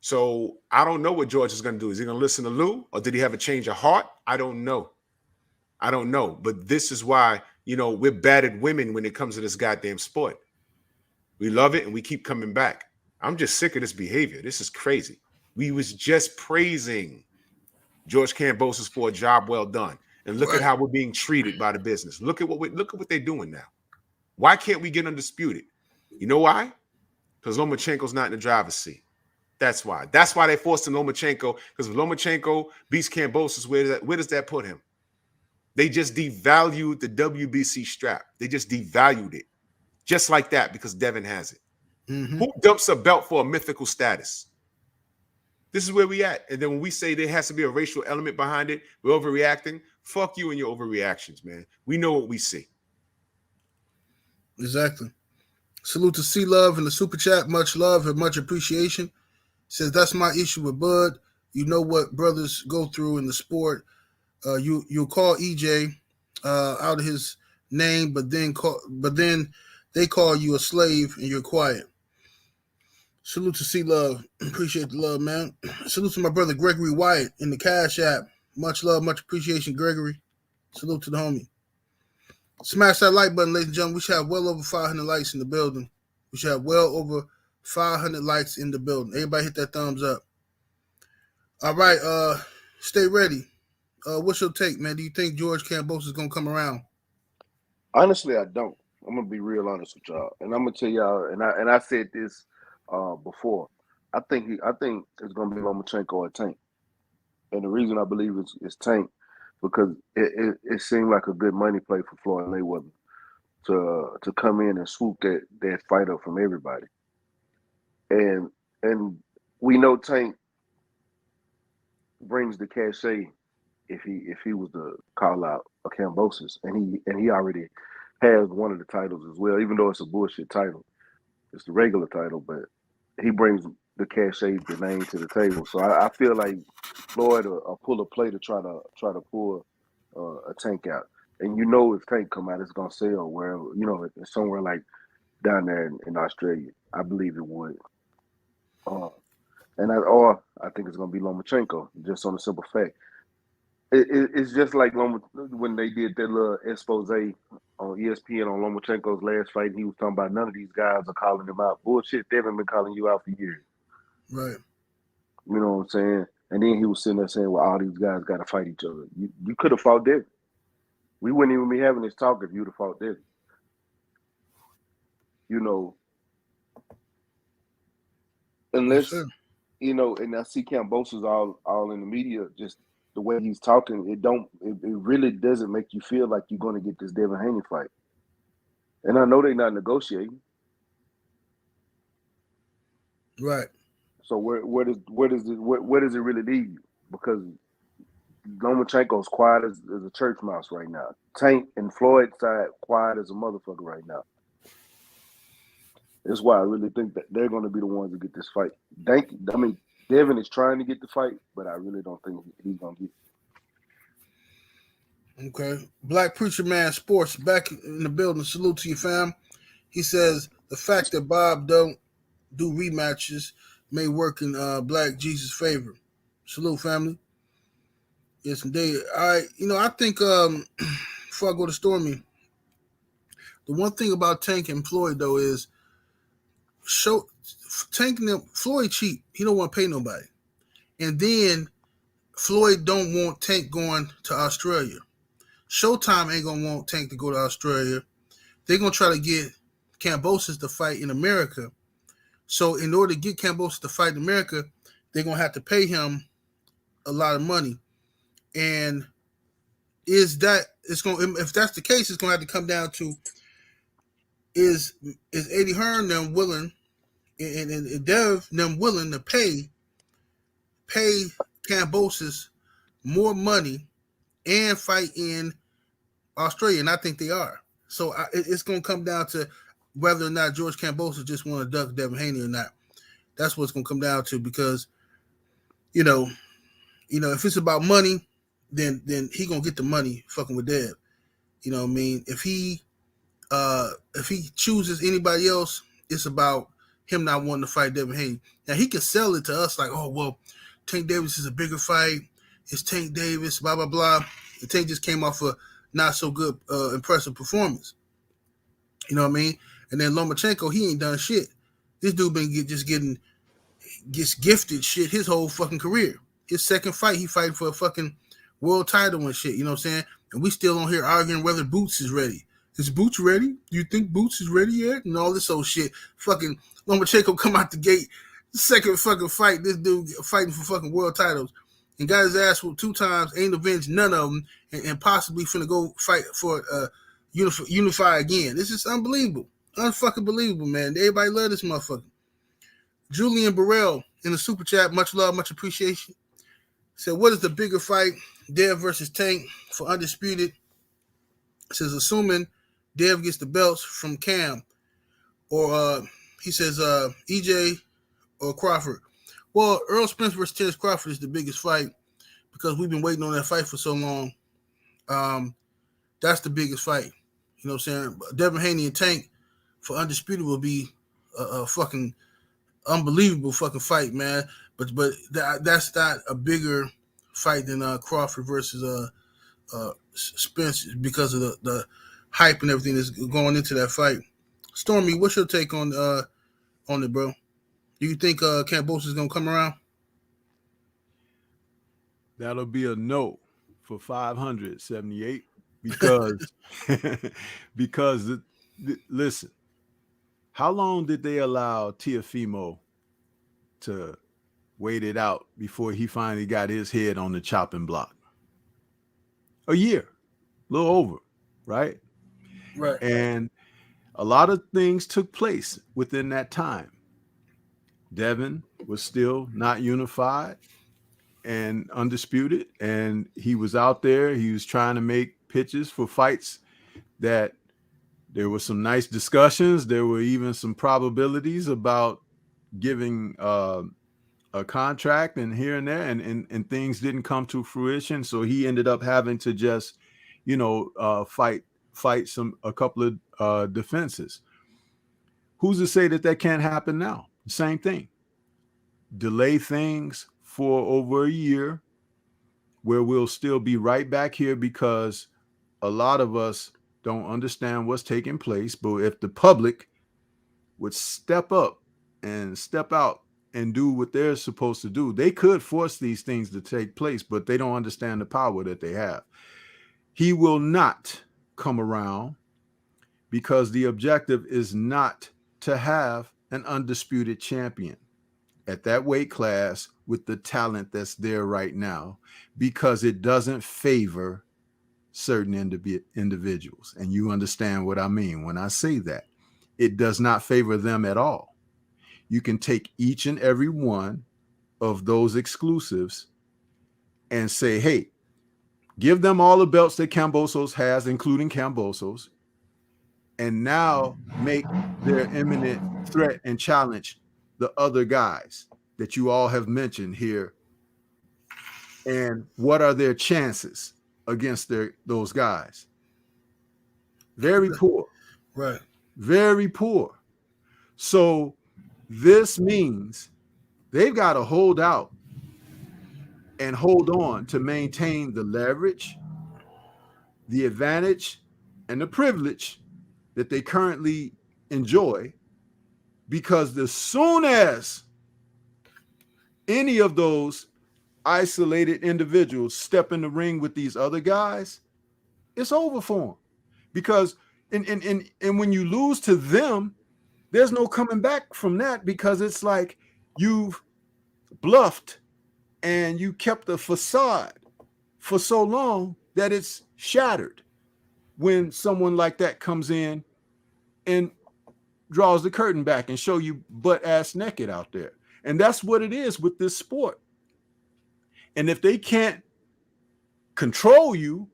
So I don't know what George is going to do. Is he going to listen to Lou, or did he have a change of heart? I don't know. But this is why, we're battered women when it comes to this goddamn sport. We love it and we keep coming back. I'm just sick of this behavior. This is crazy. We was just praising George Kambosos for a job well done. And look at how we're being treated by the business. Look at what they're doing now. Why can't we get undisputed? You know why? because Lomachenko's not in the driver's seat. That's why. That's why they forced in Lomachenko, because if Lomachenko beats Kambosos, where does that put him? They just devalued the WBC strap. They just devalued it. Just like that, because Devin has it. Mm-hmm. Who dumps a belt for a mythical status? This is where we at. And then when we say there has to be a racial element behind it, we're overreacting. Fuck you and your overreactions, man. We know what we see. Exactly. Salute to C Love in the super chat. Much love and much appreciation. Says that's my issue with Bud. You know what brothers go through in the sport. You call EJ out of his name, but then they call you a slave and you're quiet. Salute to C Love. Appreciate the love, man. Salute to my brother Gregory Wyatt in the Cash App. Much love, much appreciation, Gregory. Salute to the homie. Smash that like button, ladies and gentlemen. We should have well over 500 likes in the building. We should have well over 500 likes in the building. Everybody hit that thumbs up. All right, stay ready. What's your take, man? Do you think George Kambosos is gonna come around? Honestly, I don't. I'm gonna be real honest with y'all, and I'm gonna tell y'all. And I said this before. I think it's gonna be Lomachenko or Tank, and the reason I believe it's Tank because it seemed like a good money play for Floyd Mayweather to come in and swoop that fight up from everybody, and we know Tank brings the cachet if he was to call out a Kambosos, and he already has one of the titles as well, even though it's a bullshit title. It's the regular title, but he brings the cachet, the name to the table. So I feel like Floyd will pull a play to try to pull a Tank out. And you know if Tank come out, it's gonna sell wherever, somewhere like down there in Australia. I believe it would. I think it's gonna be Lomachenko, just on a simple fact. It's just like when they did that little expose on ESPN on Lomachenko's last fight, and he was talking about none of these guys are calling him out. Bullshit, Devin been calling you out for years. Right. You know what I'm saying? And then he was sitting there saying, well, all these guys got to fight each other. You could have fought Devin. We wouldn't even be having this talk if you'd have fought Devin. Unless, Sure. And I see Kambosos all in the media, just the way he's talking, it really doesn't make you feel like you're going to get this Devin Haney fight. And I know they're not negotiating. Right. So where does it really leave you? Because Lomachenko's quiet as a church mouse right now. Tank and Floyd side quiet as a motherfucker right now. That's why I really think that they're going to be the ones to get this fight. Devin is trying to get the fight, but I really don't think he's going to get it. Okay. Black Preacher Man Sports back in the building. Salute to you, fam. He says the fact that Bob don't do rematches may work in Black Jesus' favor. Salute, family. Yes, indeed. All right. I think before I go to Stormy, the one thing about Tank and Floyd, though, is Tank and them, Floyd cheap. He don't want to pay nobody. And then Floyd don't want Tank going to Australia. Showtime ain't going to want Tank to go to Australia. They're going to try to get Kambosos to fight in America. So in order to get Kambosos to fight in America, they're going to have to pay him a lot of money. And if that's the case, it's going to have to come down to is Eddie Hearn them willing and Dev them willing to pay Kambosos more money and fight in Australia, and I think they are. So it's going to come down to whether or not George Kambosos just want to duck Devin Haney or not. That's what it's going to come down to because, if it's about money, then he going to get the money fucking with Dev. You know what I mean? If he chooses anybody else, it's about him not wanting to fight Devin Haney. Now, he can sell it to us like, oh, well, Tank Davis is a bigger fight. It's Tank Davis, blah, blah, blah. And Tank just came off a not so good, impressive performance. You know what I mean? And then Lomachenko, he ain't done shit. This dude gets gifted shit his whole fucking career. His second fight, he fighting for a fucking world title and shit. You know what I'm saying? And we still on here arguing whether Boots is ready. Is Boots ready? Do you think Boots is ready yet? And all this old shit. Fucking Lomachenko come out the gate. Second fucking fight. This dude fighting for fucking world titles. And got his ass whooped 2 times. Ain't avenged none of them. And possibly finna go fight for unify again. This is unbelievable. Unfucking believable, man. Everybody love this motherfucker. Julian Burrell in the super chat. Much love, much appreciation. Said, what is the bigger fight? Dev versus Tank for Undisputed. Says, assuming Dev gets the belts from Cam, or he says EJ or Crawford. Well, Earl Spence versus Terence Crawford is the biggest fight because we've been waiting on that fight for so long. That's the biggest fight. You know what I'm saying? Devin Haney and Tank for Undisputed will be a fucking unbelievable fucking fight, man. But that's not a bigger fight than Crawford versus Spence because of the hype and everything that's going into that fight. Stormy, what's your take on it, bro? Do you think Kambosos is gonna come around? That'll be a no for 578 because listen, how long did they allow Teofimo to wait it out before he finally got his head on the chopping block? A year, a little over, right? Right. And a lot of things took place within that time. Devin was still not unified and undisputed, and he was out there. He was trying to make pitches for fights that there were some nice discussions. There were even some probabilities about giving a contract and here and there, and things didn't come to fruition. So he ended up having to just, fight a couple of defenses. Who's to say that can't happen now? Same thing. Delay things for over a year where we'll still be right back here because a lot of us don't understand what's taking place. But if the public would step up and step out and do what they're supposed to do, they could force these things to take place, but they don't understand the power that they have. He will not come around because the objective is not to have an undisputed champion at that weight class with the talent that's there right now, because it doesn't favor certain individuals. And you understand what I mean when I say that. It does not favor them at all. You can take each and every one of those exclusives and say, hey, give them all the belts that Kambosos has, including Kambosos, and now make their imminent threat and challenge the other guys that you all have mentioned here. And what are their chances against those guys? Very poor. Right. Very poor. So this means they've got to hold out and hold on to maintain the leverage, the advantage, and the privilege that they currently enjoy, because as soon as any of those isolated individuals step in the ring with these other guys, it's over for them. Because and when you lose to them, there's no coming back from that, because it's like you've bluffed and you kept the facade for so long that it's shattered when someone like that comes in and draws the curtain back and show you butt ass naked out there. And that's what it is with this sport. And if they can't control you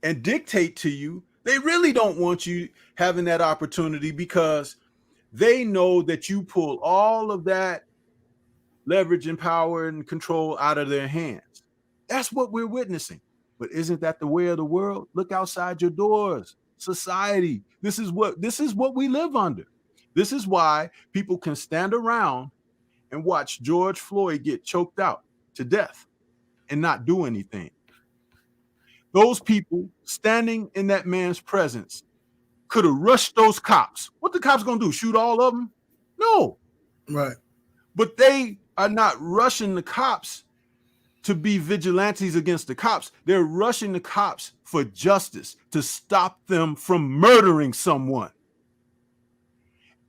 and dictate to you, they really don't want you having that opportunity, because they know that you pull all of that leverage and power and control out of their hands. That's what we're witnessing. But isn't that the way of the world? Look outside your doors. Society. This is what we live under. This is why people can stand around and watch George Floyd get choked out to death and not do anything. Those people standing in that man's presence could have rushed those cops. What the cops gonna do? Shoot all of them? No. Right. But they are not rushing the cops to be vigilantes against the cops. They're rushing the cops for justice to stop them from murdering someone.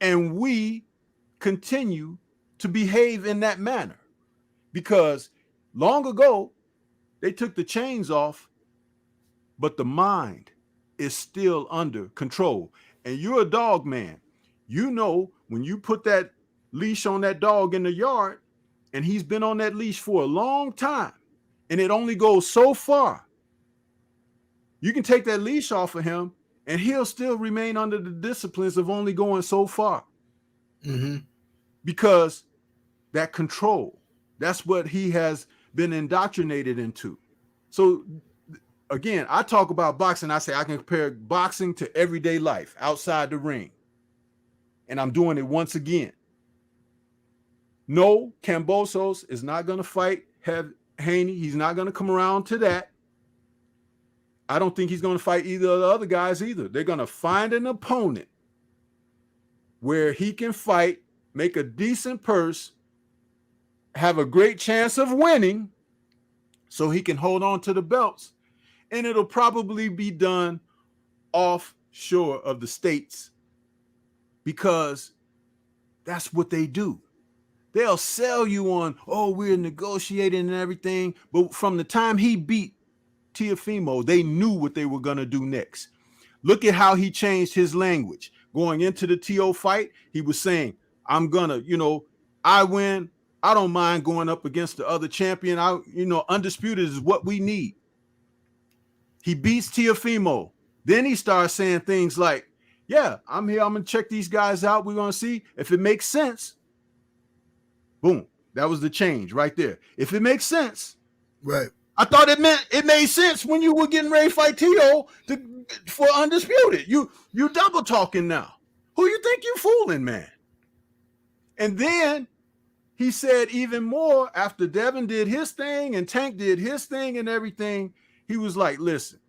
And we continue to behave in that manner because long ago they took the chains off, but the mind is still under control. And you're a dog man. You know, when you put that leash on that dog in the yard and he's been on that leash for a long time and it only goes so far, you can take that leash off of him and he'll still remain under the disciplines of only going so far. Mm-hmm. Because that control, that's what he has been indoctrinated into. So again, I talk about boxing. I say I can compare boxing to everyday life outside the ring. And I'm doing it once again. No, Kambosos is not going to fight Haney. He's not going to come around to that. I don't think he's going to fight either of the other guys either. They're going to find an opponent where he can fight, make a decent purse, have a great chance of winning so he can hold on to the belts. And it'll probably be done offshore of the States because that's what they do. They'll sell you on, oh, we're negotiating and everything. But from the time he beat Teofimo, they knew what they were going to do next. Look at how he changed his language. Going into the TO fight, he was saying, I'm going to, I win. I don't mind going up against the other champion. Undisputed is what we need. He beats Teofimo. Then he starts saying things like, yeah, I'm here. I'm going to check these guys out. We're going to see if it makes sense. Boom. That was the change right there. If it makes sense. Right. I thought it made sense when you were getting ready to fight Tio for Undisputed. You double talking now. Who you think you fooling, man? And then he said even more after Devin did his thing and Tank did his thing and everything. He was like, listen,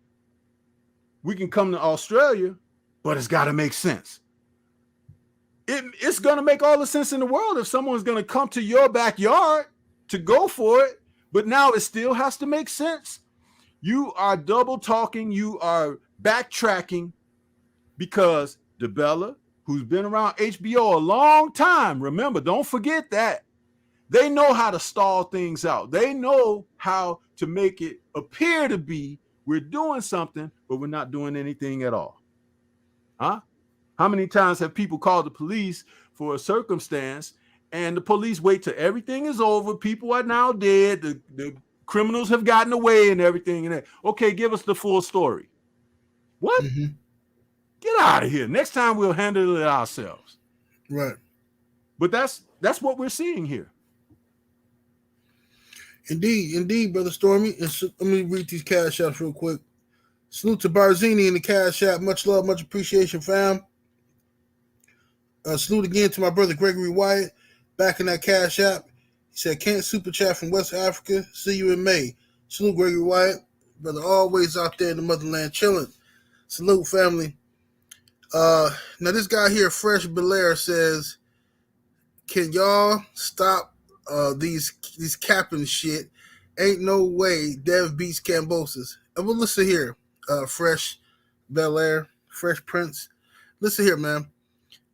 we can come to Australia, but it's got to make sense. It's going to make all the sense in the world if someone's going to come to your backyard to go for it, but now it still has to make sense. You are double talking. You are backtracking because DeBella, who's been around HBO a long time, remember, don't forget that. They know how to stall things out. They know how to make it appear to be we're doing something, but we're not doing anything at all. Huh? How many times have people called the police for a circumstance and the police wait till everything is over? People are now dead. The criminals have gotten away and everything. And okay, give us the full story. What? Mm-hmm. Get out of here. Next time we'll handle it ourselves. Right. But that's what we're seeing here. Indeed, Brother Stormy. And so, let me read these cash apps real quick. Salute to Barzini in the cash app. Much love, much appreciation, fam. Salute again to my brother Gregory Wyatt back in that cash app. He said, can't super chat from West Africa. See you in May. Salute, Gregory Wyatt. Brother always out there in the motherland chilling. Salute, family. Now this guy here, Fresh Belair, says, can y'all stop these capping shit? Ain't no way Dev beats Kambosos. And well, listen here, Fresh Belair, Fresh Prince. Listen here, man.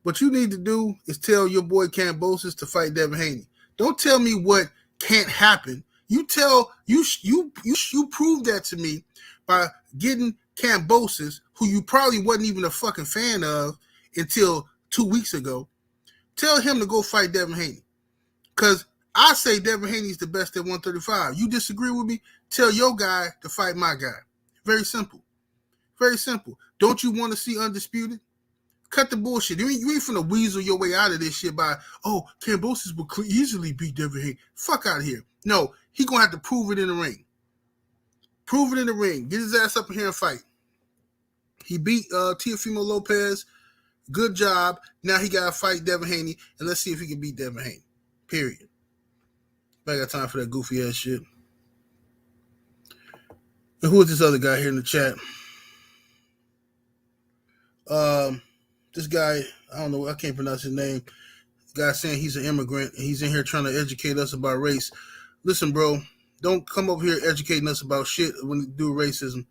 What you need to do is tell your boy Kambosos to fight Devin Haney. Don't tell me what can't happen. You prove that to me by getting Kambosos, who you probably wasn't even a fucking fan of until 2 weeks ago. Tell him to go fight Devin Haney. Because I say Devin Haney's the best at 135. You disagree with me? Tell your guy to fight my guy. Very simple. Very simple. Don't you want to see Undisputed? Cut the bullshit. You ain't finna weasel your way out of this shit by, oh, Kambosos will easily beat Devin Haney. Fuck out of here. No, he gonna have to prove it in the ring. Prove it in the ring. Get his ass up in here and fight. He beat Teofimo Lopez. Good job. Now he gotta fight Devin Haney, and let's see if he can beat Devin Haney. Period. I got time for that goofy ass shit. And who is this other guy here in the chat? This guy, I don't know, I can't pronounce his name. The guy saying he's an immigrant and he's in here trying to educate us about race. Listen, bro, don't come over here educating us about shit when you do racism.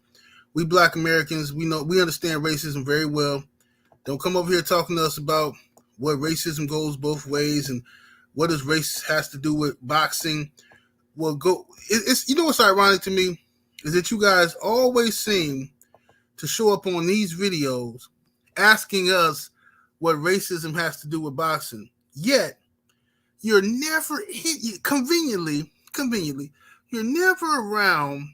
We Black Americans, we understand racism very well. Don't come over here talking to us about what racism goes both ways and what does race has to do with boxing. Well, it's what's ironic to me is that you guys always seem to show up on these videos asking us what racism has to do with boxing. Yet you're never conveniently, you're never around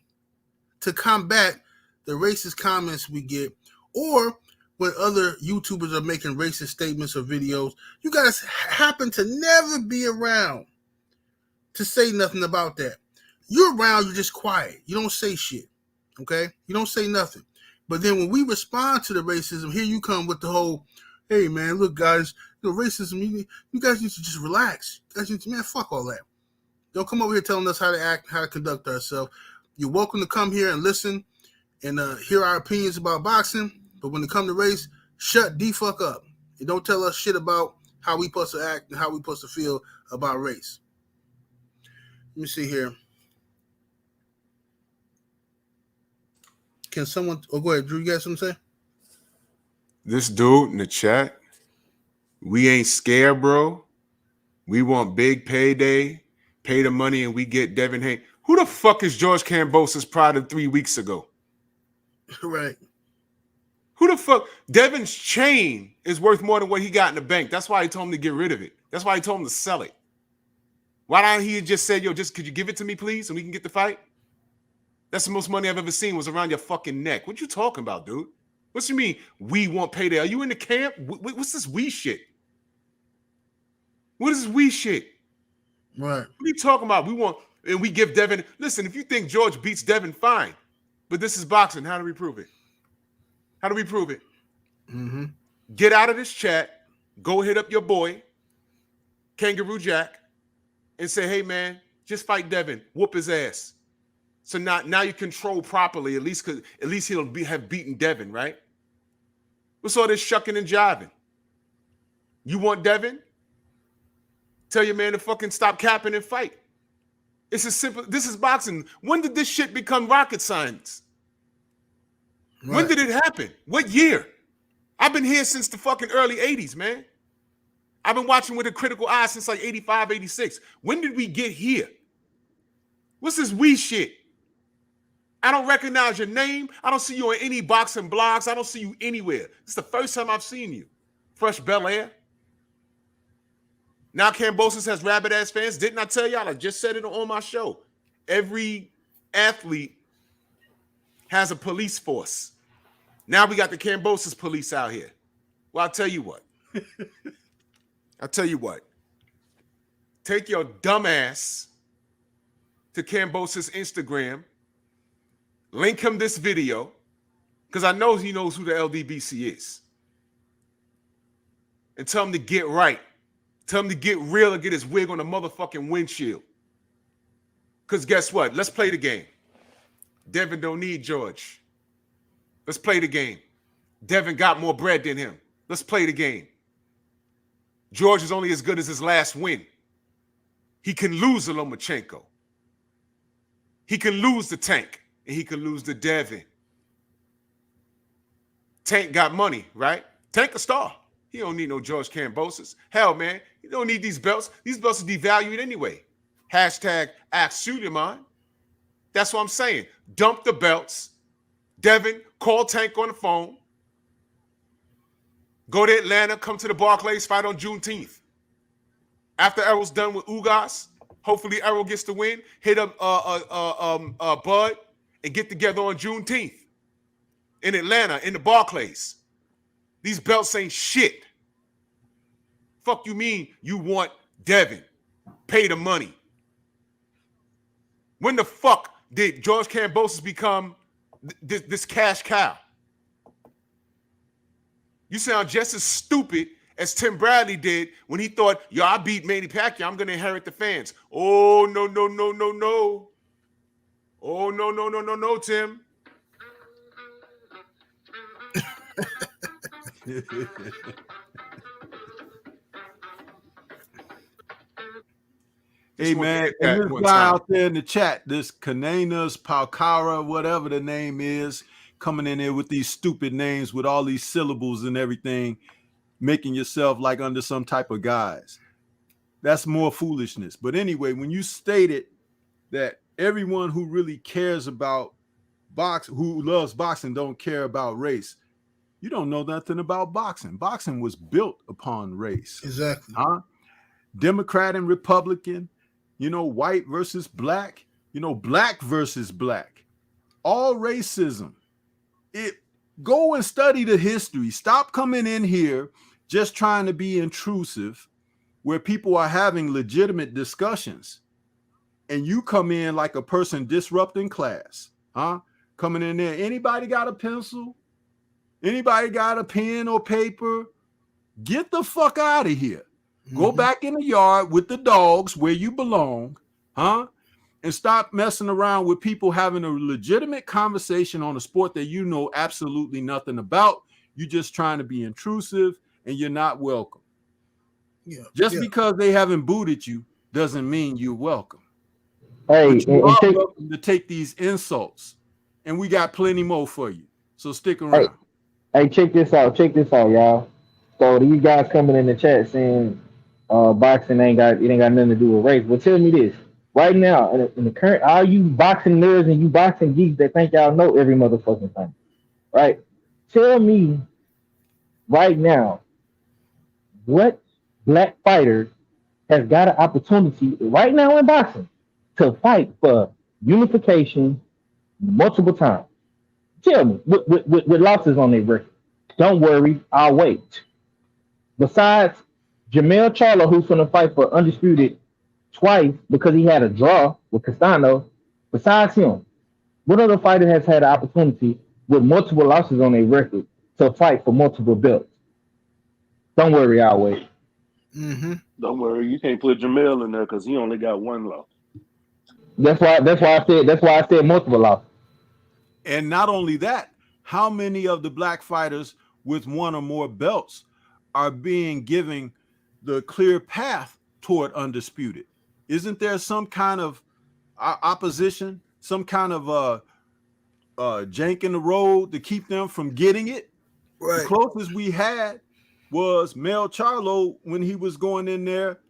to combat the racist comments we get, or when other YouTubers are making racist statements or videos. You guys happen to never be around to say nothing about that. You're around, you're just quiet. You don't say shit, okay? You don't say nothing. But then when we respond to the racism, here you come with the whole, hey, man, look, guys, racism, you guys need to just relax. You guys need to, man, fuck all that. Don't come over here telling us how to act, how to conduct ourselves. You're welcome to come here and listen and hear our opinions about boxing. But when it comes to race, shut the fuck up. And don't tell us shit about how we supposed to act and how we supposed to feel about race. Let me see here. Can someone... Oh, go ahead, Drew. You got something to say? This dude in the chat, we ain't scared, bro. We want big payday, pay the money, and we get Devin Haney. Who the fuck is George Kambosos prior to 3 weeks ago? Right. Who the fuck? Devin's chain is worth more than what he got in the bank. That's why he told him to get rid of it. That's why he told him to sell it. Why don't he just say, yo, just could you give it to me, please, and we can get the fight? That's the most money I've ever seen was around your fucking neck. What you talking about, dude? What you mean we want payday? Are you in the camp? What's this we shit? What is this we shit? Right. What are you talking about? We want, and we give Devin, listen, if you think George beats Devin, fine. But this is boxing. How do we prove it? How do we prove it? Mm-hmm. Get out of this chat. Go hit up your boy, Kangaroo Jack, and say, hey, man, just fight Devin. Whoop his ass. So now you control properly, at least he'll have beaten Devin, right? What's all this shucking and jiving? You want Devin? Tell your man to fucking stop capping and fight. It's as simple. This is boxing. When did this shit become rocket science? Right. When did it happen? What year? I've been here since the fucking early 80s, man. I've been watching with a critical eye since like 85, 86. When did we get here? What's this we shit? I don't recognize your name. I don't see you on any boxing blogs. I don't see you anywhere. It's the first time I've seen you. Fresh Bel Air. Now Kambosos has rabid-ass fans. Didn't I tell y'all? I just said it on my show. Every athlete has a police force. Now we got the Kambosos police out here. Well, I'll tell you what. Take your dumb ass to Kambosos' Instagram. Link him this video, because I know he knows who the LDBC is. And tell him to get right. Tell him to get real and get his wig on the motherfucking windshield. Because guess what? Let's play the game. Devin don't need George. Let's play the game. Devin got more bread than him. Let's play the game. George is only as good as his last win. He can lose to Lomachenko. He can lose the Tank. And he can lose to Devin. Tank got money, right? Tank a star. He don't need no George Kambosos. Hell, man, he don't need these belts. These belts are devalued anyway. Hashtag ask Suleiman. That's what I'm saying. Dump the belts. Devin, call Tank on the phone. Go to Atlanta, come to the Barclays, fight on Juneteenth. After Errol's done with Ugas, hopefully Errol gets the win. Hit up Bud and get together on Juneteenth in Atlanta, in the Barclays. These belts ain't shit. Fuck you mean you want Devin? Pay the money. When the fuck did George Kambosos become this cash cow? You sound just as stupid as Tim Bradley did when he thought, yo, I beat Manny Pacquiao, I'm going to inherit the fans. Oh, no. Oh, no, Tim. Hey want to man, hit and that this one guy time. out there in the chat, this Kanenas Palkara, whatever the name is, coming in there with these stupid names with all these syllables and everything, making yourself like under some type of guise. That's more foolishness. But anyway, when you stated that everyone who really cares about who loves boxing don't care about race, you don't know nothing about boxing. Boxing was built upon race. Exactly. Huh? Democrat and Republican, white versus black, black versus black, all racism. Go and study the history. Stop coming in here just trying to be intrusive where people are having legitimate discussions. And you come in like a person disrupting class, huh? Coming in there. Anybody got a pencil? Anybody got a pen or paper? Get the fuck out of here. Go back in the yard with the dogs where you belong, huh? And stop messing around with people having a legitimate conversation on a sport that you know absolutely nothing about. You're just trying to be intrusive and you're not welcome. Yeah. Just because they haven't booted you doesn't mean you're welcome. Hey, But you and are check, welcome to take these insults. And we got plenty more for you. So stick around. hey, check this out. Check this out, y'all. So these guys coming in the chat saying boxing ain't got nothing to do with race. Well, tell me this. Right now, in the current, all you boxing nerds and you boxing geeks that think y'all know every motherfucking thing, right? Tell me right now, what black fighter has got an opportunity right now in boxing to fight for unification multiple times? Tell me, with losses on their record. Don't worry, I'll wait. Besides Jamel Charlo, who's going to fight for undisputed twice because he had a draw with Castano, besides him, what other fighter has had an opportunity with multiple losses on their record to fight for multiple belts? Don't worry, I'll wait. Don't worry, you can't put Jamel in there because he only got one loss. That's why I said multiple losses. And not only that, how many of the black fighters with one or more belts are being given the clear path toward undisputed? Isn't there some kind of opposition, some kind of jank in the road to keep them from getting it? Right. The closest we had was Mel Charlo when he was going in there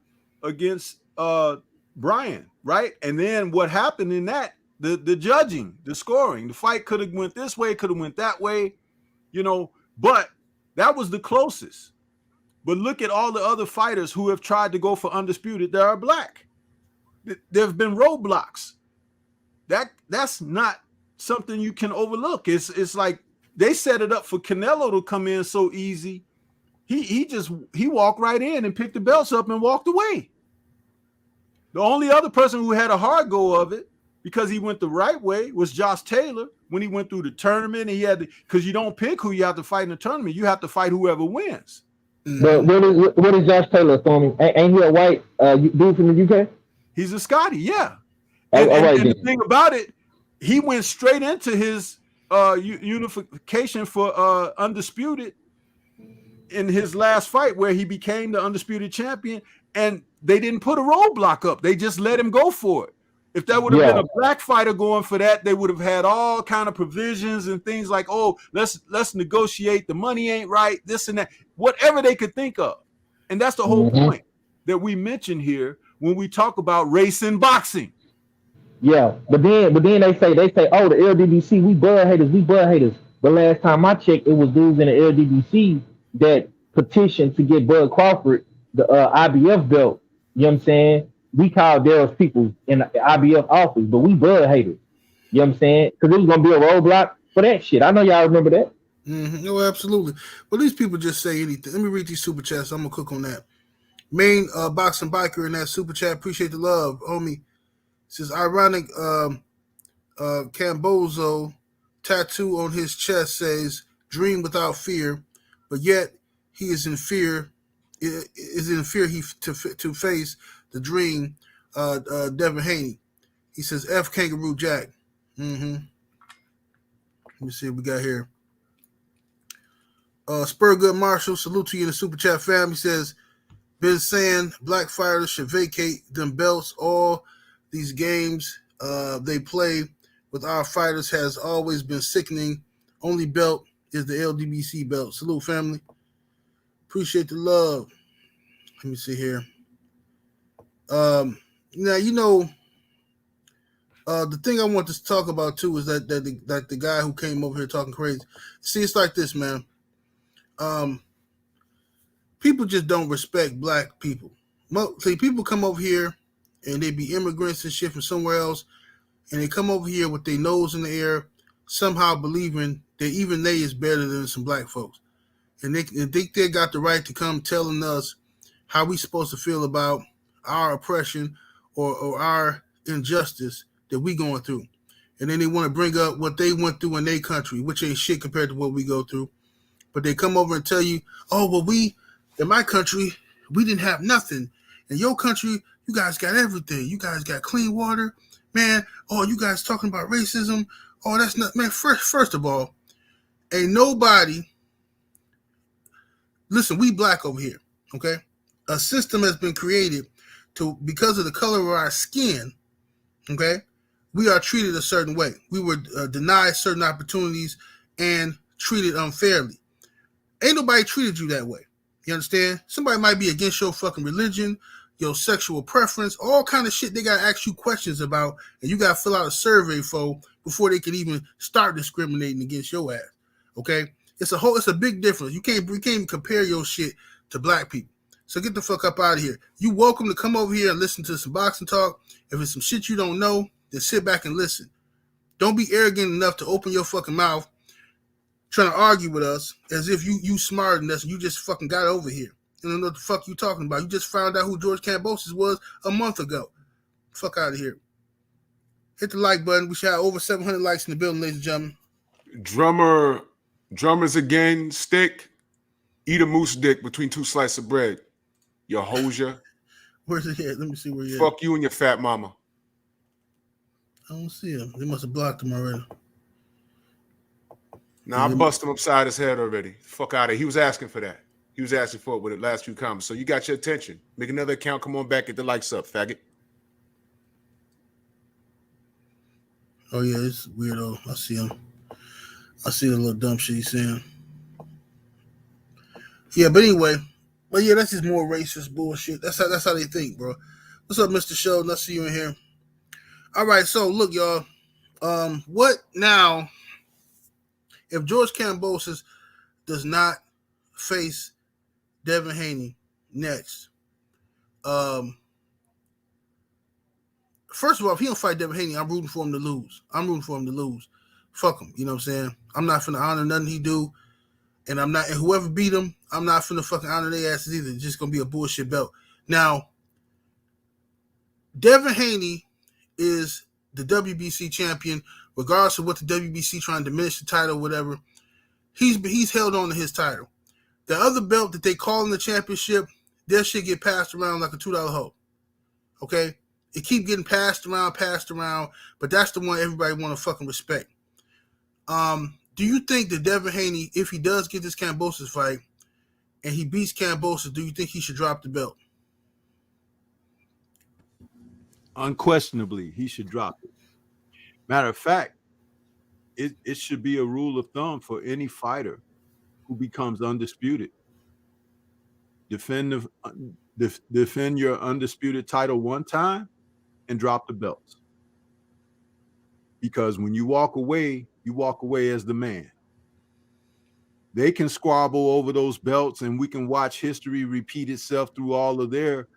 against Brian, right? And then what happened in that, the judging, the scoring, the fight could have went this way, could have went that way, but that was the closest. But look at all the other fighters who have tried to go for undisputed that are black. There have been roadblocks. That's not something you can overlook. It's like they set it up for Canelo to come in so easy. He walked right in and picked the belts up and walked away. The only other person who had a hard go of it, because he went the right way, was Josh Taylor when he went through the tournament. And he had because you don't pick who you have to fight in the tournament. You have to fight whoever wins. But what is Josh Taylor, Stormy? Ain't he a white dude from the UK? He's a Scotty, yeah. And the thing about it, he went straight into his unification for undisputed in his last fight where he became the undisputed champion, and they didn't put a roadblock up. They just let him go for it. If that would have been a black fighter going for that, they would have had all kind of provisions and things like, oh, let's negotiate. The money ain't right, this and that, whatever they could think of. And that's the whole point that we mention here when we talk about race in boxing. Yeah, but then they say, oh, the LDBC, we bud haters. The last time I checked, it was dudes in the LDBC that petitioned to get Bud Crawford the IBF belt. You know what I'm saying? We called Daryl's people in the IBF office, but we bud haters. You know what I'm saying? Because it was gonna be a roadblock for that shit. I know y'all remember that. No, absolutely. But these people just say anything. Let me read these super chats. I'm gonna cook on that. Main boxing biker in that super chat. Appreciate the love, homie. Says ironic. Kambosos tattoo on his chest says "Dream without fear," but yet he is in fear. Is in fear to face the dream. Devin Haney. He says F Kangaroo Jack. Let me see what we got here. Spurgood Marshall, salute to you in the super chat fam. He says been saying black fighters should vacate them belts. All these games they play with our fighters has always been sickening. Only belt is the LDBC belt. Salute, family. Appreciate the love. Let me see here. Now, you know, the thing I want to talk about too is that the guy who came over here talking crazy. See, it's like this, man. People just don't respect black people. See, people come over here and they be immigrants and shit from somewhere else, and they come over here with their nose in the air, somehow believing that even they is better than some black folks, and they think they got the right to come telling us how we supposed to feel about our oppression or our injustice that we going through. And then they want to bring up what they went through in their country, which ain't shit compared to what we go through. But they come over and tell you, oh, well, in my country, we didn't have nothing. In your country, you guys got everything. You guys got clean water. Man, oh, you guys talking about racism. Oh, that's not, man, first of all, ain't nobody, listen, we black over here, okay? A system has been created because of the color of our skin, okay? We are treated a certain way. We were denied certain opportunities and treated unfairly. Ain't nobody treated you that way. You understand? Somebody might be against your fucking religion, your sexual preference, all kind of shit they got to ask you questions about, and you got to fill out a survey before they can even start discriminating against your ass, okay? It's a big difference. You can't even compare your shit to black people. So get the fuck up out of here. You welcome to come over here and listen to some boxing talk. If it's some shit you don't know, then sit back and listen. Don't be arrogant enough to open your fucking mouth trying to argue with us as if you smarter than us and you just fucking got over here. You don't know what the fuck you talking about. You just found out who George Kambosos was a month ago. Fuck out of here. Hit the like button. We should have over 700 likes in the building, ladies and gentlemen. Drummers again, stick. Eat a moose dick between two slices of bread. You hoser. Where's it at? Let me see where you're Fuck you and your fat mama. I don't see him. They must have blocked him already. Nah, I bust him upside his head already. Fuck out of here. He was asking for that. He was asking for it with the last few comments. So you got your attention. Make another account. Come on back. Get the likes up, faggot. Oh, yeah, it's weirdo. I see him. I see the little dumb shit he's saying. Yeah, but anyway. But yeah, that's just more racist bullshit. That's how they think, bro. What's up, Mr. Sheldon? I see you in here. All right, so look, y'all. What now if George Kambosos does not face Devin Haney next? First of all, if he don't fight Devin Haney, I'm rooting for him to lose. Fuck him. You know what I'm saying? I'm not finna honor nothing he do. And whoever beat him, I'm not finna fucking honor their asses either. It's just gonna be a bullshit belt. Now, Devin Haney is the WBC champion, regardless of what the WBC trying to diminish the title, whatever. He's held on to his title. The other belt that they call in the championship, that shit get passed around like a $2 hoe. Okay? It keep getting passed around, but that's the one everybody want to fucking respect. Do you think that Devin Haney, if he does get this Kambosos fight and he beats Kambosos, do you think he should drop the belt? Unquestionably, he should drop it. Matter of fact, it should be a rule of thumb for any fighter who becomes undisputed. Defend your undisputed title one time and drop the belts. Because when you walk away as the man. They can squabble over those belts, and we can watch history repeat itself through all of their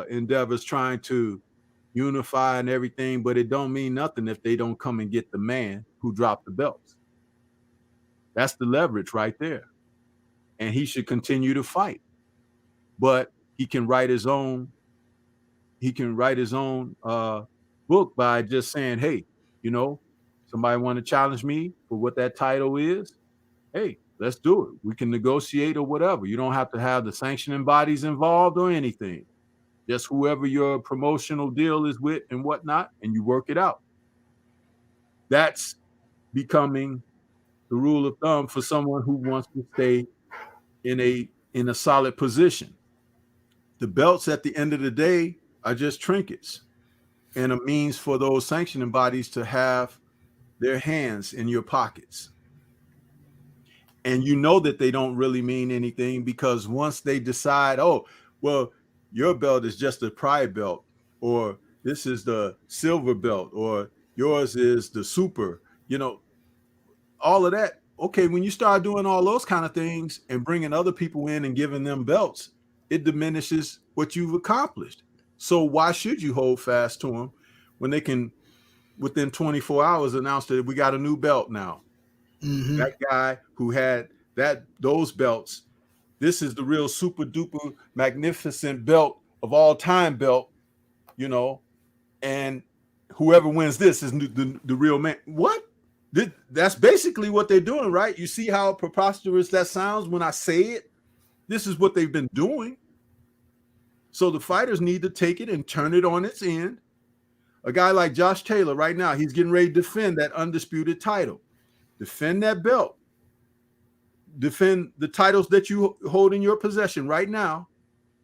endeavors trying to unify and everything, but it don't mean nothing if they don't come and get the man who dropped the belts. That's the leverage right there. And he should continue to fight. But he can write his own book by just saying, hey, you know, somebody want to challenge me for what that title is? Hey, let's do it. We can negotiate or whatever. You don't have to have the sanctioning bodies involved or anything. Just whoever your promotional deal is with and whatnot, and you work it out. That's becoming the rule of thumb for someone who wants to stay in a solid position. The belts at the end of the day are just trinkets and a means for those sanctioning bodies to have their hands in your pockets. And you know that they don't really mean anything, because once they decide, oh, well, your belt is just a pride belt, or this is the silver belt, or yours is the super, all of that. Okay, when you start doing all those kind of things and bringing other people in and giving them belts, it diminishes what you've accomplished. So why should you hold fast to them when they can, within 24 hours, announce that we got a new belt now? Mm-hmm. That guy who had those belts, this is the real super duper magnificent belt of all time belt, and whoever wins this is the real man. What? That's basically what they're doing, right? You see how preposterous that sounds when I say it? This is what they've been doing. So the fighters need to take it and turn it on its end. A guy like Josh Taylor right now, he's getting ready to defend that undisputed title. Defend that belt. Defend the titles that you hold in your possession right now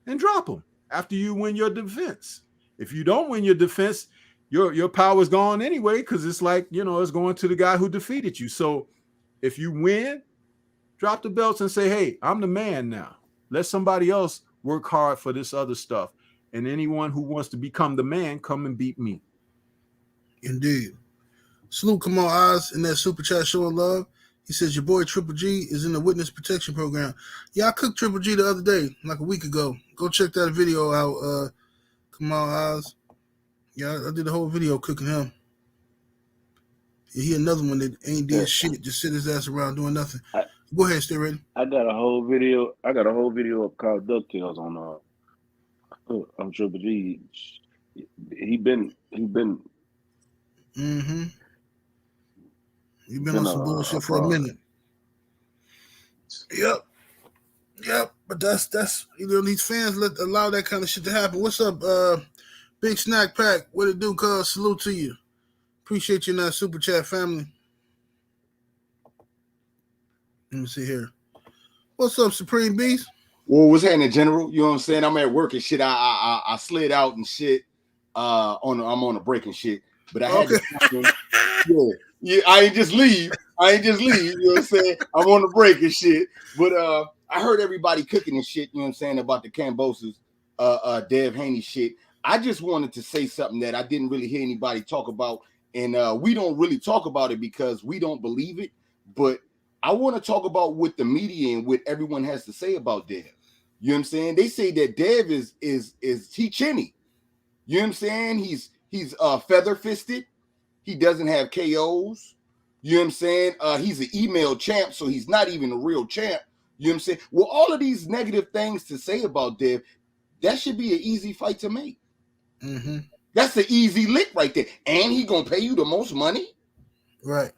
and drop them after you win your defense. If you don't win your defense, your power is gone anyway, because it's like, it's going to the guy who defeated you. So if you win, drop the belts and say, hey, I'm the man now. Let somebody else work hard for this other stuff. And anyone who wants to become the man, come and beat me. Indeed. Salute, come on, Oz, in that super chat showing love. He says your boy Triple G is in the witness protection program. Yeah, I cooked Triple G the other day, like a week ago. Go check that video out. Come on, Oz. Yeah, I did the whole video cooking him. Yeah, he another one that ain't did shit, just sit his ass around doing nothing. Go ahead, stay ready. I got a whole video up called DuckTales on Triple G. He been Mm-hmm. You've been on some bullshit for a minute. Yep. But that's these fans allow that kind of shit to happen. What's up, Big Snack Pack? What it do, cuz? Salute to you. Appreciate you in that super chat, family. Let me see here. What's up, Supreme Beast? Well, what's happening, General? You know what I'm saying? I'm at work and shit. I slid out and shit. I'm on a break and shit. But I had to yeah. I ain't just leave. You know what I'm saying? I'm on the break and shit. But I heard everybody cooking and shit, you know what I'm saying, about the Kambosos, Dev Haney shit. I just wanted to say something that I didn't really hear anybody talk about. And we don't really talk about it because we don't believe it. But I want to talk about what the media and what everyone has to say about Dev. You know what I'm saying? They say that Dev is he chinny. You know what I'm saying? He's feather fisted. He doesn't have KOs. You know what I'm saying? He's an email champ, so he's not even a real champ. You know what I'm saying? Well, all of these negative things to say about Dev, that should be an easy fight to make. Mm-hmm. That's an easy lick right there. And he gonna pay you the most money? Right.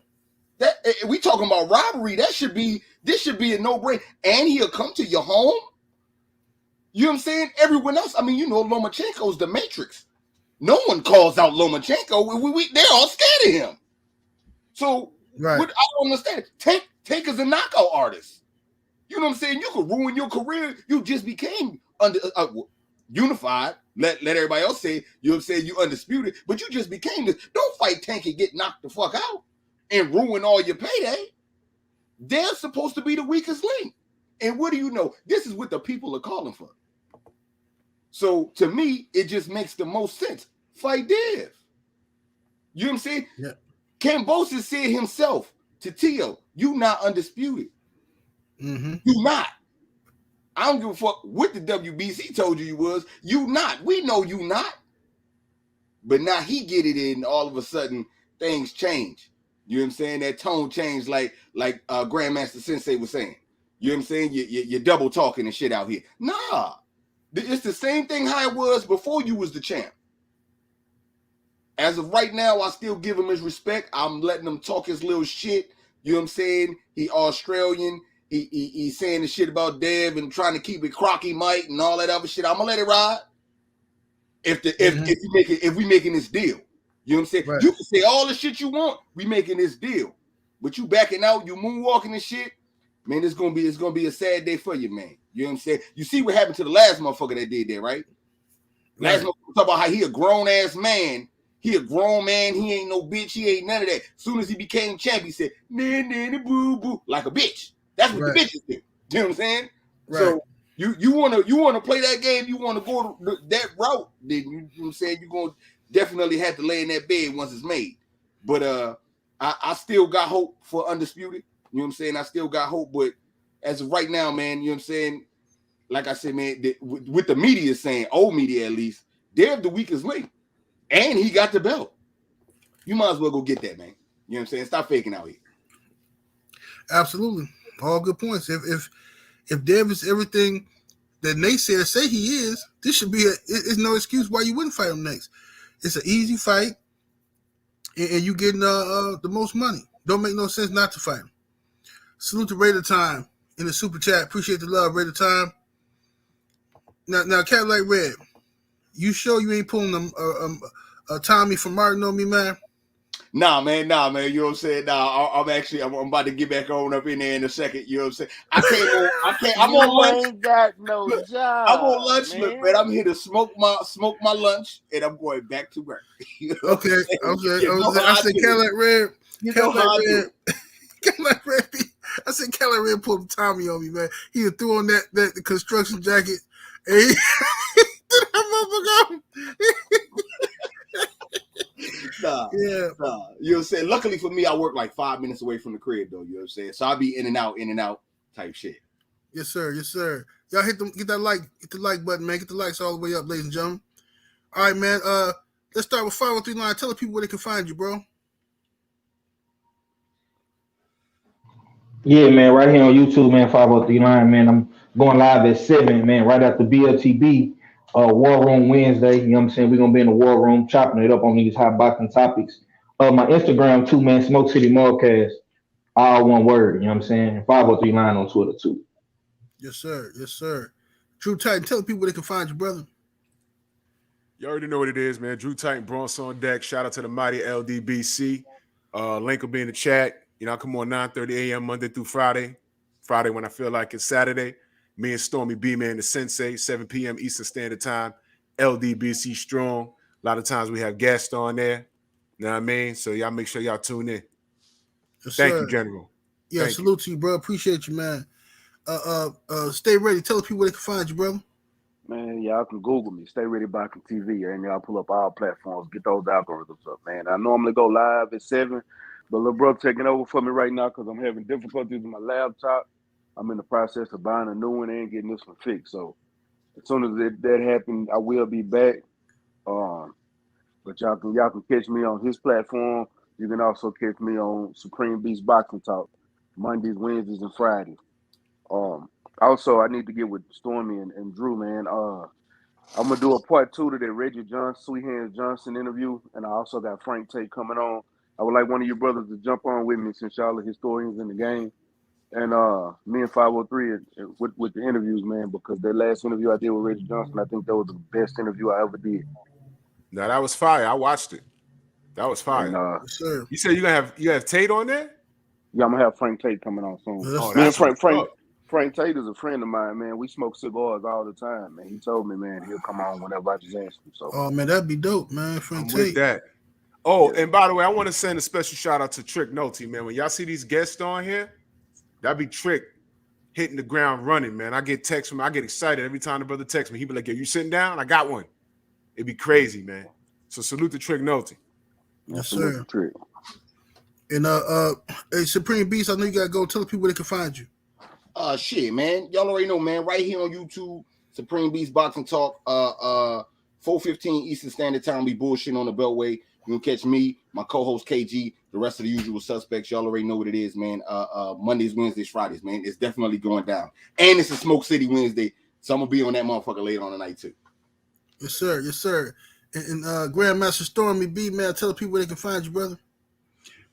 That we talking about robbery. This should be a no-brainer. And he'll come to your home. You know what I'm saying? Everyone else, Lomachenko's the Matrix. No one calls out Lomachenko. They're all scared of him. So right. What I don't understand. Tank is a knockout artist. You know what I'm saying? You could ruin your career. You just became unified. Let everybody else say, you know what I'm saying, you undisputed, but you just became this. Don't fight Tank and get knocked the fuck out and ruin all your payday. They're supposed to be the weakest link. And what do you know? This is what the people are calling for. So to me, it just makes the most sense. Fight Dev. You know what I'm saying? Yeah. Kambosos said himself to Tio, you not undisputed. Mm-hmm. You not. I don't give a fuck what the WBC told you was. You not. We know you not. But now he get it in, all of a sudden things change. You know what I'm saying? That tone changed like Grandmaster Sensei was saying. You know what I'm saying? You're double talking and shit out here. Nah. It's the same thing how it was before you was the champ. As of right now, I still give him his respect. I'm letting him talk his little shit. You know what I'm saying? He Australian. He's saying the shit about Dev and trying to keep it Crocky Mike and all that other shit. I'm gonna let it ride. If we making this deal. You know what I'm saying? Right. You can say all the shit you want. We making this deal. But you backing out, you moonwalking and shit. man, it's gonna be a sad day for you, man. You know what I'm saying? You see what happened to the last motherfucker that did that, right? Last motherfucker talk about how he a grown ass man. He a grown man. He ain't no bitch. He ain't none of that. As soon as he became champ, he said, nanny boo boo, like a bitch. That's what the bitches do. You know what I'm saying? Right. So you wanna play that game, you wanna go that route, then you know what I'm saying, you're gonna definitely have to lay in that bed once it's made. But I still got hope for Undisputed. You know what I'm saying? I still got hope, but as of right now, man, you know what I'm saying? Like I said, man, with the media saying, old media at least, they're the weakest link. And he got the belt. You might as well go get that, man. You know what I'm saying? Stop faking out here. Absolutely. All good points. If Dev is everything that naysayers say he is, this should be it's no excuse why you wouldn't fight him next. It's an easy fight, and you getting the most money. Don't make no sense not to fight him. Salute to Raider Time in the super chat. Appreciate the love, Raider Time. Now, Cadillac Red, you sure you ain't pulling a Tommy from Martin on me, man? Nah, man. You know what I'm saying? Nah, I'm about to get back on up in there in a second. You know what I'm saying? I'm on lunch. Ain't got no job. I'm on lunch, man. I'm here to smoke my lunch, and I'm going back to work. You know Okay. I said Cadillac Red. Cadillac Red. I said Cadillac Red pulled Tommy on me, man. He threw on that construction jacket. And he Nah. You know what I'm saying? Luckily for me, I work like 5 minutes away from the crib, though. You know what I'm saying? So I'll be in and out type shit. Yes, sir. Y'all hit the like button, man. Get the likes all the way up, ladies and gentlemen. All right, man. Let's start with 503 Tell the people where they can find you, bro. Yeah, man, right here on YouTube, man, 503 Line, man. I'm going live at 7, man, right after BLTB, War Room Wednesday. You know what I'm saying? We're going to be in the War Room, chopping it up on these hot boxing topics. My Instagram, too, man, Smoke City Mallcast, all one word, you know what I'm saying? 503 Line on Twitter, too. Yes, sir. Drew Titan, tell the people where they can find you, brother. You already know what it is, man. Drew Titan, Bronx on deck. Shout out to the mighty LDBC. Link will be in the chat. You know, I come on 9:30 a.m. Monday through Friday. Friday when I feel like it's Saturday. Me and Stormy B-Man, the Sensei, 7 p.m. Eastern Standard Time. LDBC strong. A lot of times we have guests on there. You know what I mean? So y'all make sure y'all tune in. Yes, Thank sir. you, General. Yeah, Thank salute to you, bro. Appreciate you, man. Stay ready. Tell the people where they can find you, brother. Man, y'all can Google me, Stay Ready Boxing TV, and y'all pull up all platforms, get those algorithms up, man. I normally go live at 7, but little bro taking over for me right now because I'm having difficulties with my laptop. I'm in the process of buying a new one and getting this one fixed. So as soon as that happens, I will be back. But y'all can catch me on his platform. You can also catch me on Supreme Beast Boxing Talk, Mondays, Wednesdays, and Fridays. Also, I need to get with Stormy and Drew, man. I'm gonna do a part 2 to that Reggie Johnson, Sweet Hands Johnson interview, and I also got Frank Tate coming on. I would like one of you brothers to jump on with me since y'all are historians in the game, and me and 503 with the interviews, man, because that last interview I did with Reggie Johnson, I think that was the best interview I ever did. Now that was fire. I watched it. That was fire. Yes, sir. You said you have Tate on there? Yeah, I'm gonna have Frank Tate coming on soon. Oh, Me and that's what's up. Frank Tate is a friend of mine, man. We smoke cigars all the time, man. He told me, man, he'll come on whenever I just ask him. So, Oh, man, that'd be dope, man. Frank I'm Tate. with that. Oh, and by the way, I want to send a special shout out to Trick Noty, man. When y'all see these guests on here, that'd be Trick hitting the ground running, man. I get texts from him. I get excited every time the brother texts me. He be like, "Yo, you sitting down? I got one." It'd be crazy, man. So salute to Trick Noty. Yes, sir. Trick. And hey, Supreme Beast, I know you gotta go. Tell the people where they can find you. Shit, man. Y'all already know, man. Right here on YouTube, Supreme Beast Boxing Talk. 4:15 Eastern Standard Time. We bullshitting on the Beltway. You can catch me, my co-host KG, the rest of the usual suspects. Y'all already know what it is, man. Mondays, Wednesdays, Fridays, man. It's definitely going down. And it's a Smoke City Wednesday. So I'm gonna be on that motherfucker later on tonight too. Yes, sir. And Grandmaster Stormy B, man, tell the people where they can find you, brother.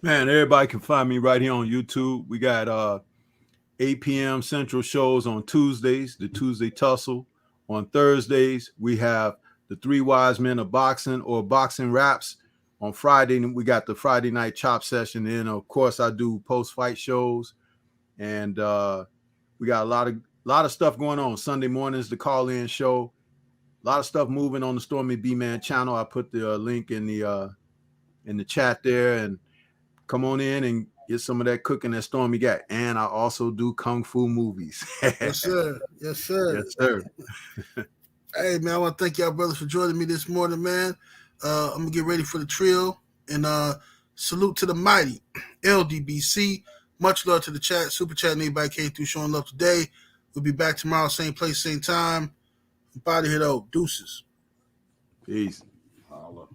Man, everybody can find me right here on YouTube. We got 8 p.m. Central shows on Tuesdays, the Tuesday Tussle. On Thursdays, we have the Three Wise Men of Boxing or Boxing Raps. On Friday, we got the Friday Night Chop Session. And, of course, I do post-fight shows. And we got a lot of stuff going on. Sunday mornings, the call-in show. A lot of stuff moving on the Stormy B-Man channel. I put the link in the chat there, and come on in and get some of that cooking that Stormy got. And I also do Kung Fu movies. Yes, sir. Yes, sir. Yes, sir. Hey, man, I want to thank y'all brothers for joining me this morning, man. I'm going to get ready for the trio. And salute to the mighty LDBC. Much love to the chat. Super chat and everybody came through showing love today. We'll be back tomorrow, same place, same time. I'm out of here, though. Deuces. Peace. Holla.